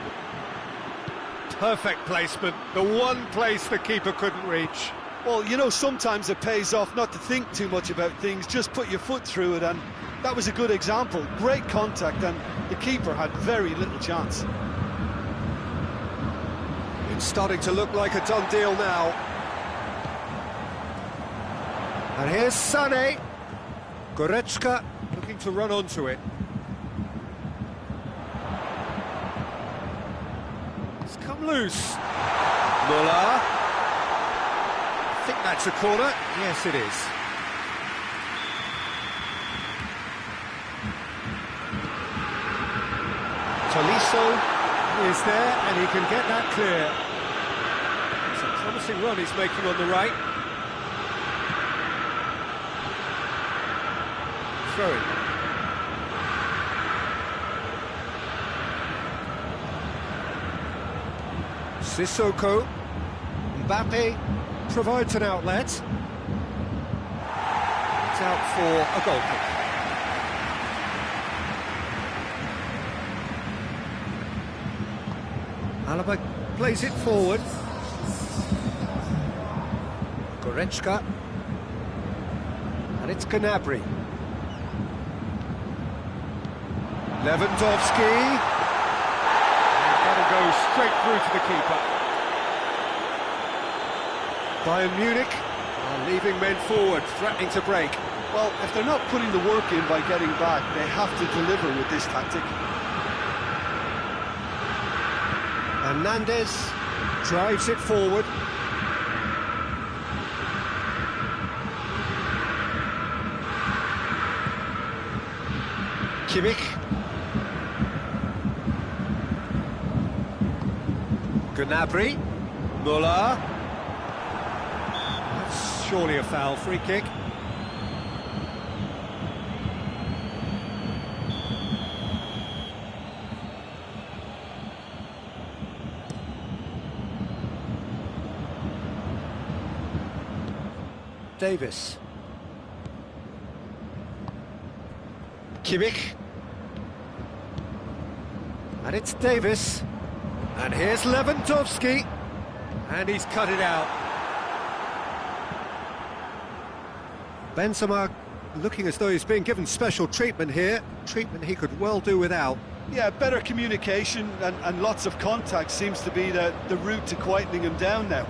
Perfect placement, the one place the keeper couldn't reach. Well, you know, sometimes it pays off not to think too much about things, just put your foot through it, and that was a good example. Great contact, and the keeper had very little chance. It's starting to look like a done deal now. And here's Sané. Goretzka looking to run onto it. It's come loose. Muller. I think that's a corner. Yes, it is. Tolisso is there, and he can get that clear. It's a promising run he's making on the right. Throw it. Sissoko. Mbappe provides an outlet. It's out for a goal kick. Alaba plays it forward. Goretzka. And it's Gnabry. Lewandowski. And that'll go straight through to the keeper. Bayern Munich are leaving men forward, threatening to break. Well, if they're not putting the work in by getting back, they have to deliver with this tactic. Hernandez drives it forward. Kimmich. Gnabry. Muller. That's surely a foul, free kick. Davis. Kimmich. And it's Davis. And here's Lewandowski. And he's cut it out. Benzema looking as though he's being given special treatment here. Treatment he could well do without. Yeah, better communication and lots of contact seems to be the route to quietening him down now.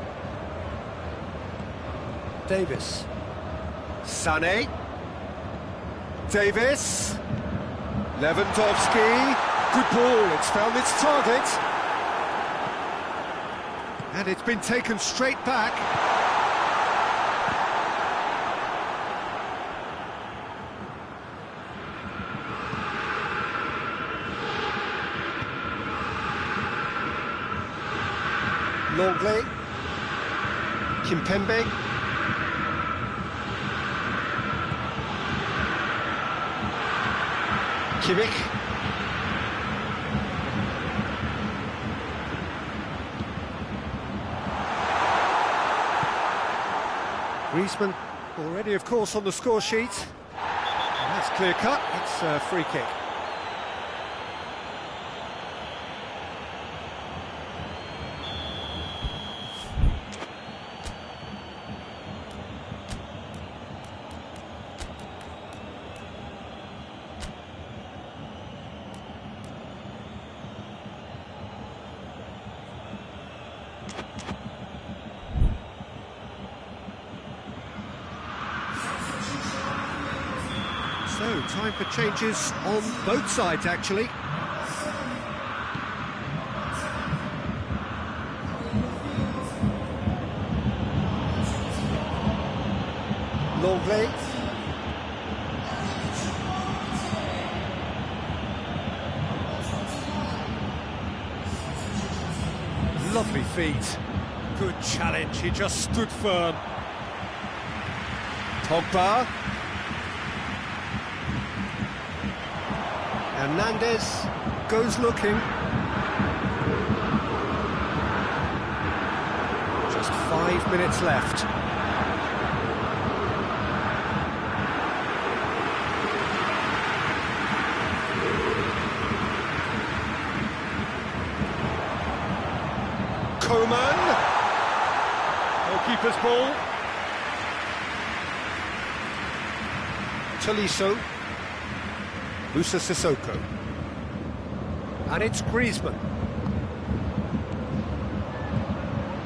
Davis. Sané. Davis. Lewandowski. Good ball, it's found its target. And it's been taken straight back. Longley. Kimpembe. Kimmich. Griezmann already, of course, on the score sheet. And that's clear cut. It's a free kick. So, time for changes on both sides, actually. Longley. Lovely feet. Good challenge, he just stood firm. Pogba. Hernandez goes looking. Just 5 minutes left. Coman. Goalkeeper's ball. Tolisso. Musa Sissoko. And it's Griezmann.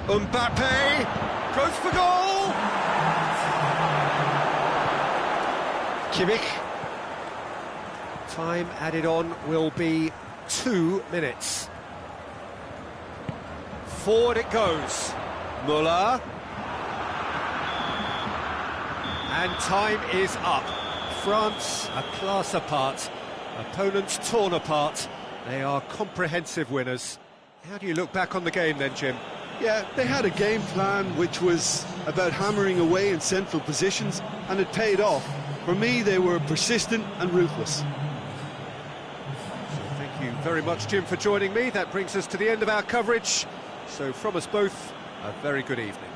Mbappe goes for goal! Kimmich. Time added on will be 2 minutes. Forward it goes. Muller. And time is up. France a class apart, opponents torn apart. They are comprehensive winners. How do you look back on the game then, Jim? Yeah, they had a game plan which was about hammering away in central positions, and it paid off. For me, they were persistent and ruthless. So thank you very much, Jim, for joining me. That brings us to the end of our coverage. So from us both, a very good evening.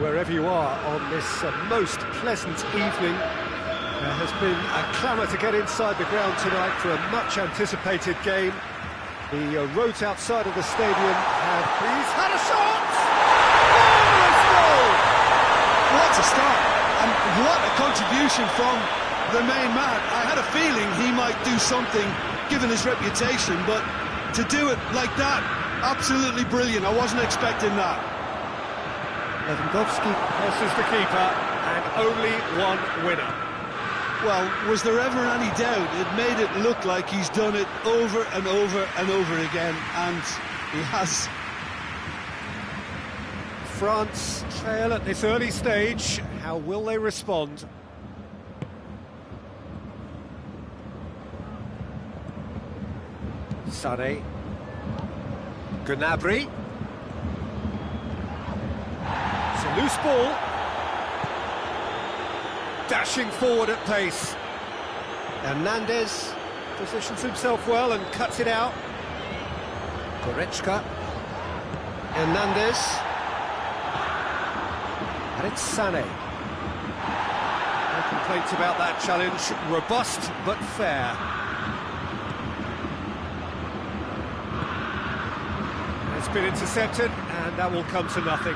Wherever you are on this most pleasant evening, there has been a clamour to get inside the ground tonight for a much-anticipated game. The roads outside of the stadium have... He's had a shot! Marvellous goal! What a start, and what a contribution from the main man. I had a feeling he might do something, given his reputation, but to do it like that, absolutely brilliant. I wasn't expecting that. Lewandowski passes the keeper, and only one winner. Well, was there ever any doubt? It made it look like he's done it over and over and over again, and he has. France trail at this early stage. How will they respond? Sané. Gnabry. It's a loose ball. Dashing forward at pace. Hernandez positions himself well and cuts it out. Goretzka. Hernandez. And it's Sané. No complaints about that challenge. Robust but fair. It's been intercepted, and that will come to nothing.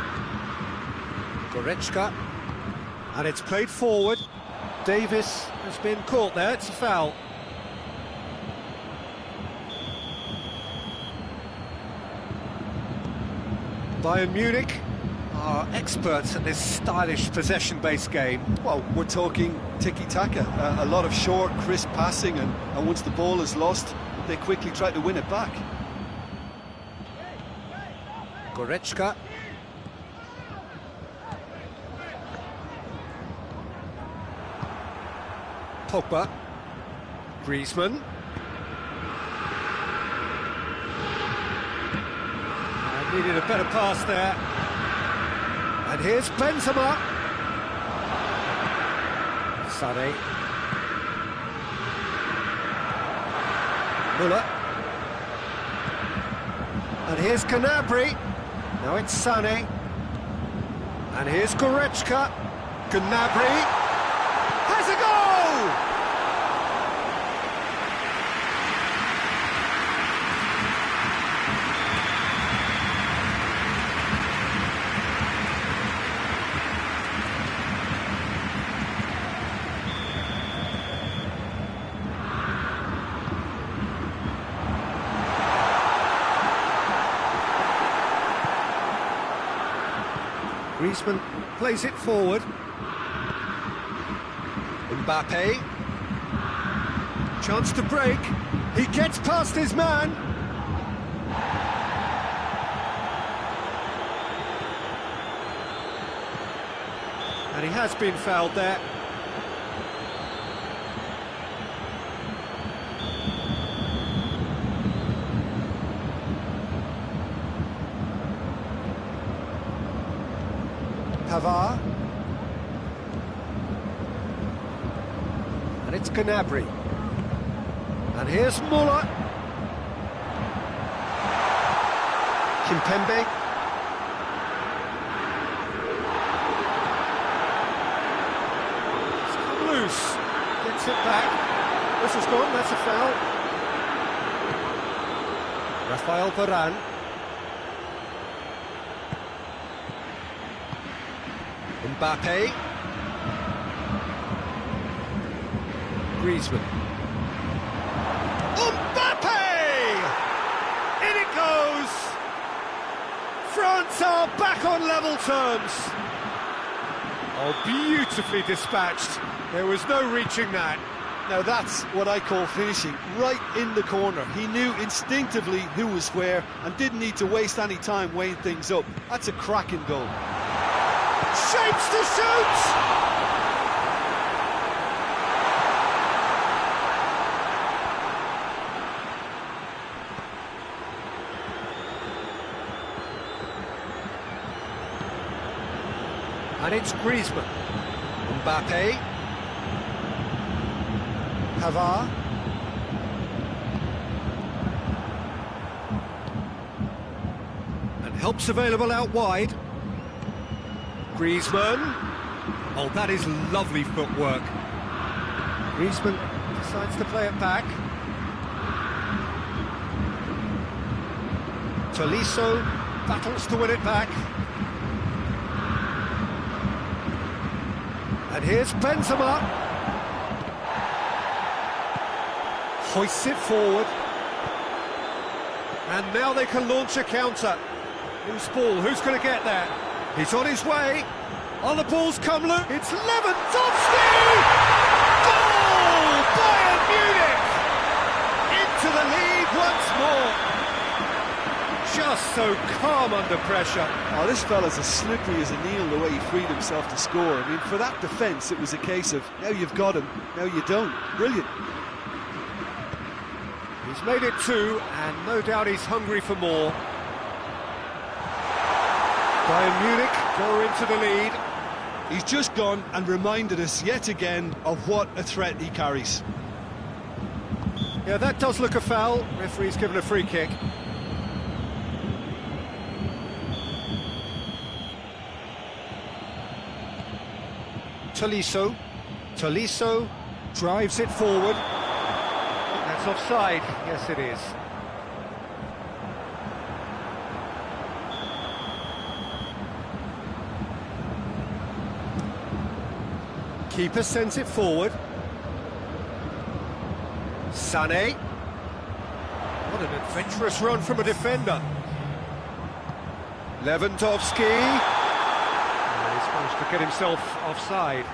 Goretzka. And it's played forward. Davis has been caught there, it's a foul. Bayern Munich are experts at this stylish possession-based game. Well, we're talking tiki-taka, a lot of short, crisp passing, and once the ball is lost, they quickly try to win it back. Goretzka. Pogba. Griezmann. Needed a better pass there. And here's Benzema. Sané. Müller. And here's Gnabry. Now it's Sané. And here's Goretzka. Gnabry has a goal! Griezmann plays it forward. Mbappe. Chance to break. He gets past his man. And he has been fouled there. Pavard. And it's Gnabry. And here's Müller. Kimpembe. It's come loose. Gets it back. This is gone, that's a foul. Rafael Varane. Mbappe. Griezmann. Mbappe! In it goes! France are back on level terms. Oh, beautifully dispatched. There was no reaching that. Now that's what I call finishing, right in the corner. He knew instinctively who was where and didn't need to waste any time weighing things up. That's a cracking goal. Shapes to shoot! And it's Griezmann. Mbappe. Pavard. And help's available out wide. Griezmann. Oh, that is lovely footwork. Griezmann decides to play it back. Tolisso battles to win it back. And here's Benzema. Hoists it forward. And now they can launch a counter. Loose ball, who's going to get there? He's on his way. Oh, the ball's come loose. It's Lewandowski! Goal! Munich! Into the lead once more. Just so calm under pressure. Oh, this fella's as slippery as a needle the way he freed himself to score. I mean, for that defence, it was a case of, now you've got him, now you don't. Brilliant. He's made it 2, and no doubt he's hungry for more. Bayern Munich go into the lead. He's just gone and reminded us yet again of what a threat he carries. Yeah, that does look a foul. Referee's given a free kick. Tolisso drives it forward. That's offside. Yes, it is. Keeper sends it forward. Sané. What an adventurous run from a defender. Lewandowski. He's managed to get himself offside.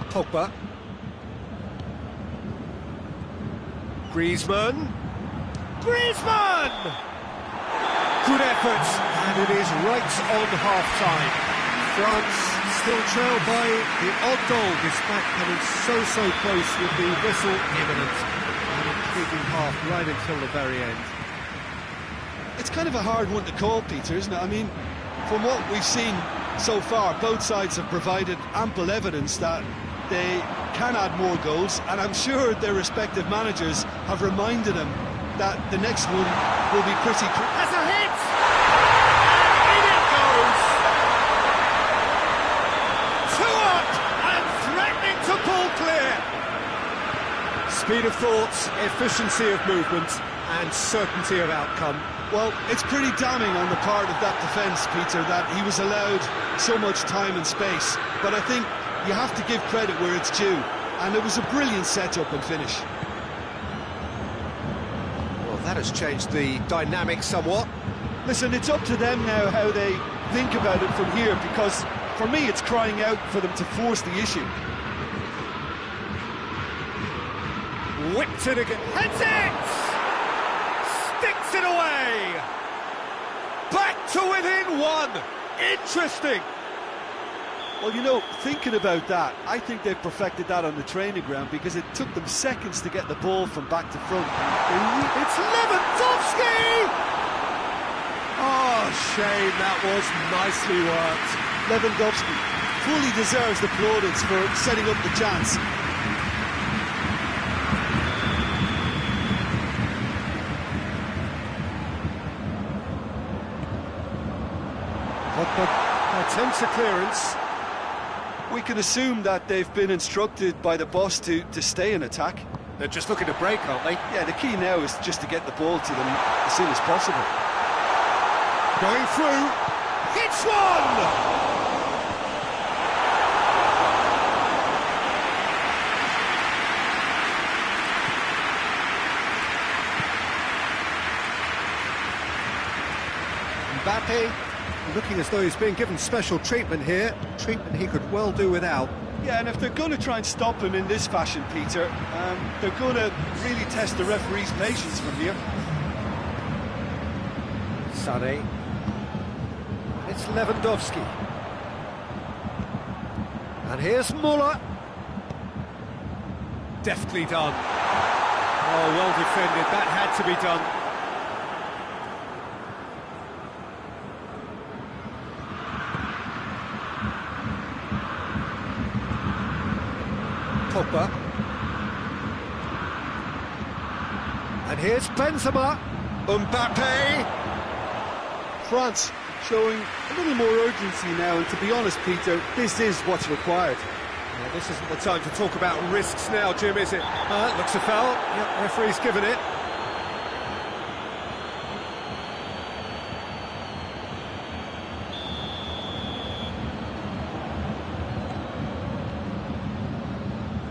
Pogba. Griezmann. Good effort, and it is right on half-time. France still trailed by the odd goal, despite coming so close with the whistle imminent. An intriguing half right until the very end. It's kind of a hard one to call, Peter, isn't it? I mean, from what we've seen so far, both sides have provided ample evidence that they can add more goals, and I'm sure their respective managers have reminded them that the next one will be pretty... Has a hit! In it goes! 2 up and threatening to pull clear! Speed of thought, efficiency of movement and certainty of outcome. Well, it's pretty damning on the part of that defence, Peter, that he was allowed so much time and space, but I think you have to give credit where it's due, and it was a brilliant setup and finish. Well, that has changed the dynamic somewhat. Listen, it's up to them now how they think about it from here, because for me it's crying out for them to force the issue. Whipped it again, heads it! Sticks it away! Back to within 1! Interesting! Well, you know, thinking about that, I think they've perfected that on the training ground, because it took them seconds to get the ball from back to front. It's Lewandowski! Oh, shame, that was nicely worked. Lewandowski fully deserves the plaudits for setting up the chance. Pogba attempts a clearance. We can assume that they've been instructed by the boss to stay in attack. They're just looking to break, aren't they? Yeah, the key now is just to get the ball to them as soon as possible. Going through, hits one! Mbappe looking as though he's being given special treatment here, treatment he could well do without. Yeah, and if they're going to try and stop him in this fashion, Peter, they're going to really test the referee's patience from here. Sané. It's Lewandowski. And here's Muller. Deftly done. Oh, well defended. That had to be done. Pogba. And here's Benzema. Mbappe. France showing a little more urgency now, and to be honest, Peter, this is what's required. Yeah, this isn't the time to talk about risks now, Jim, is it? Looks a foul. Yep, referee's given it.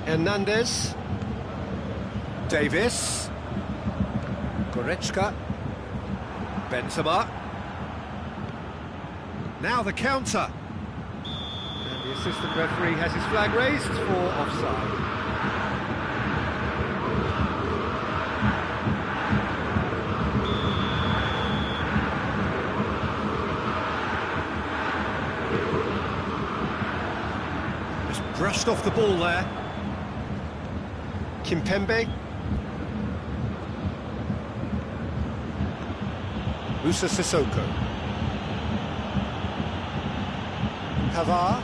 Hernandez. Davis. Goretzka. Benzema. Now the counter. And the assistant referee has his flag raised for offside. Just brushed off the ball there. Kimpembe. Musa Sissoko. Pavard.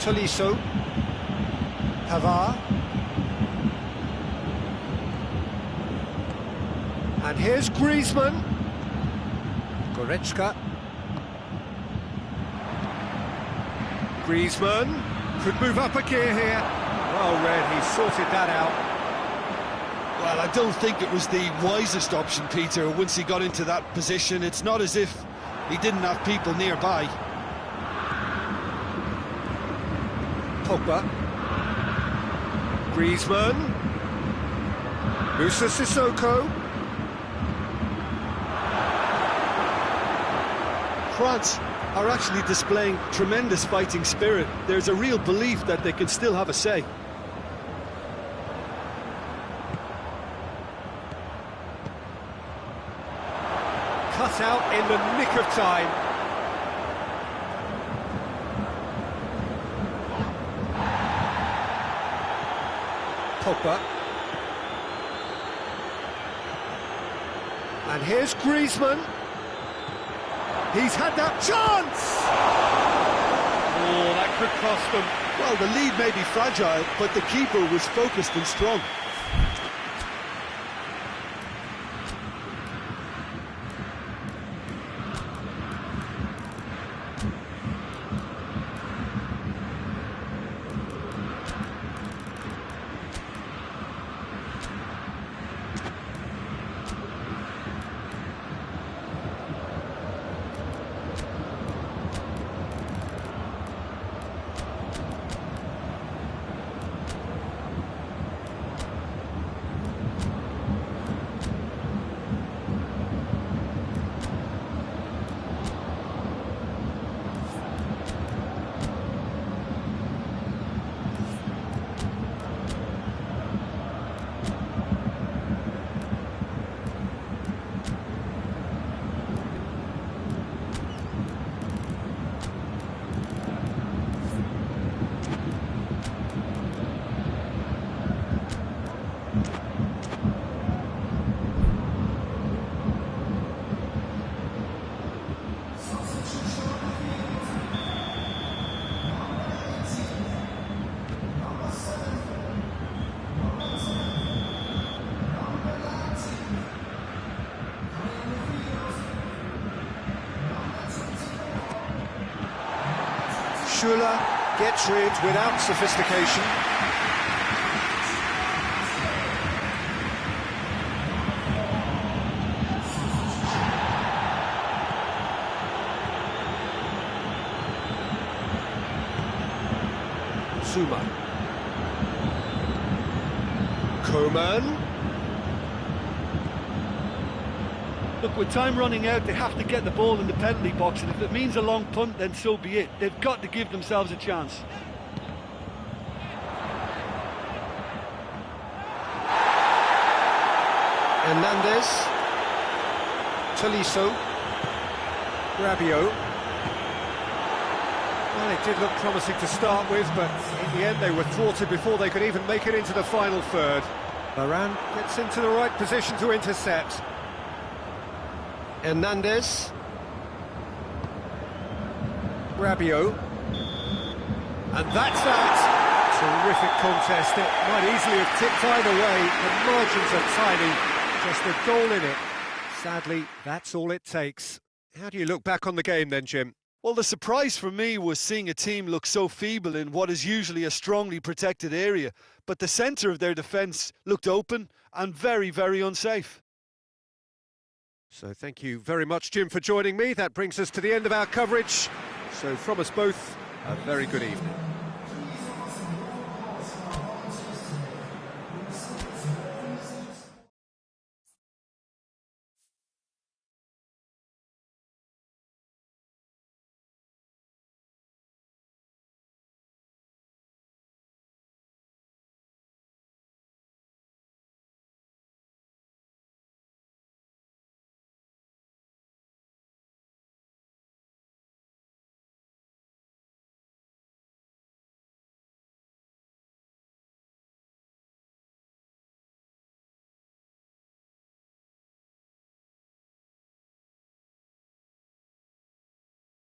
Tolisso. Pavard. And here's Griezmann. Goretzka. Griezmann could move up a gear here. Well read, he sorted that out. Well, I don't think it was the wisest option, Peter, once he got into that position. It's not as if he didn't have people nearby. Pogba. Griezmann. Musa Sissoko. France are actually displaying tremendous fighting spirit. There's a real belief that they can still have a say. Cut out in the nick of time. Pogba. And here's Griezmann. He's had that chance! Oh, that could cost them. Well, the lead may be fragile, but the keeper was focused and strong. Schuller gets rid without sophistication. Zuma. Coman. Look, with time running out, they have to get the ball in the penalty box, and if it means a long punt, then so be it. They've got to give themselves a chance. Hernandez. Tolisso. Rabiot. Well, it did look promising to start with, but in the end they were thwarted before they could even make it into the final third. Varane gets into the right position to intercept. Hernandez. Rabiot. And that's that. Terrific contest. It might easily have tipped either way. The margins are tiny. Just a goal in it. Sadly, that's all it takes. How do you look back on the game then, Jim? Well, the surprise for me was seeing a team look so feeble in what is usually a strongly protected area. But the centre of their defence looked open and very, very unsafe. So thank you very much, Jim, for joining me. That brings us to the end of our coverage. So from us both, a very good evening.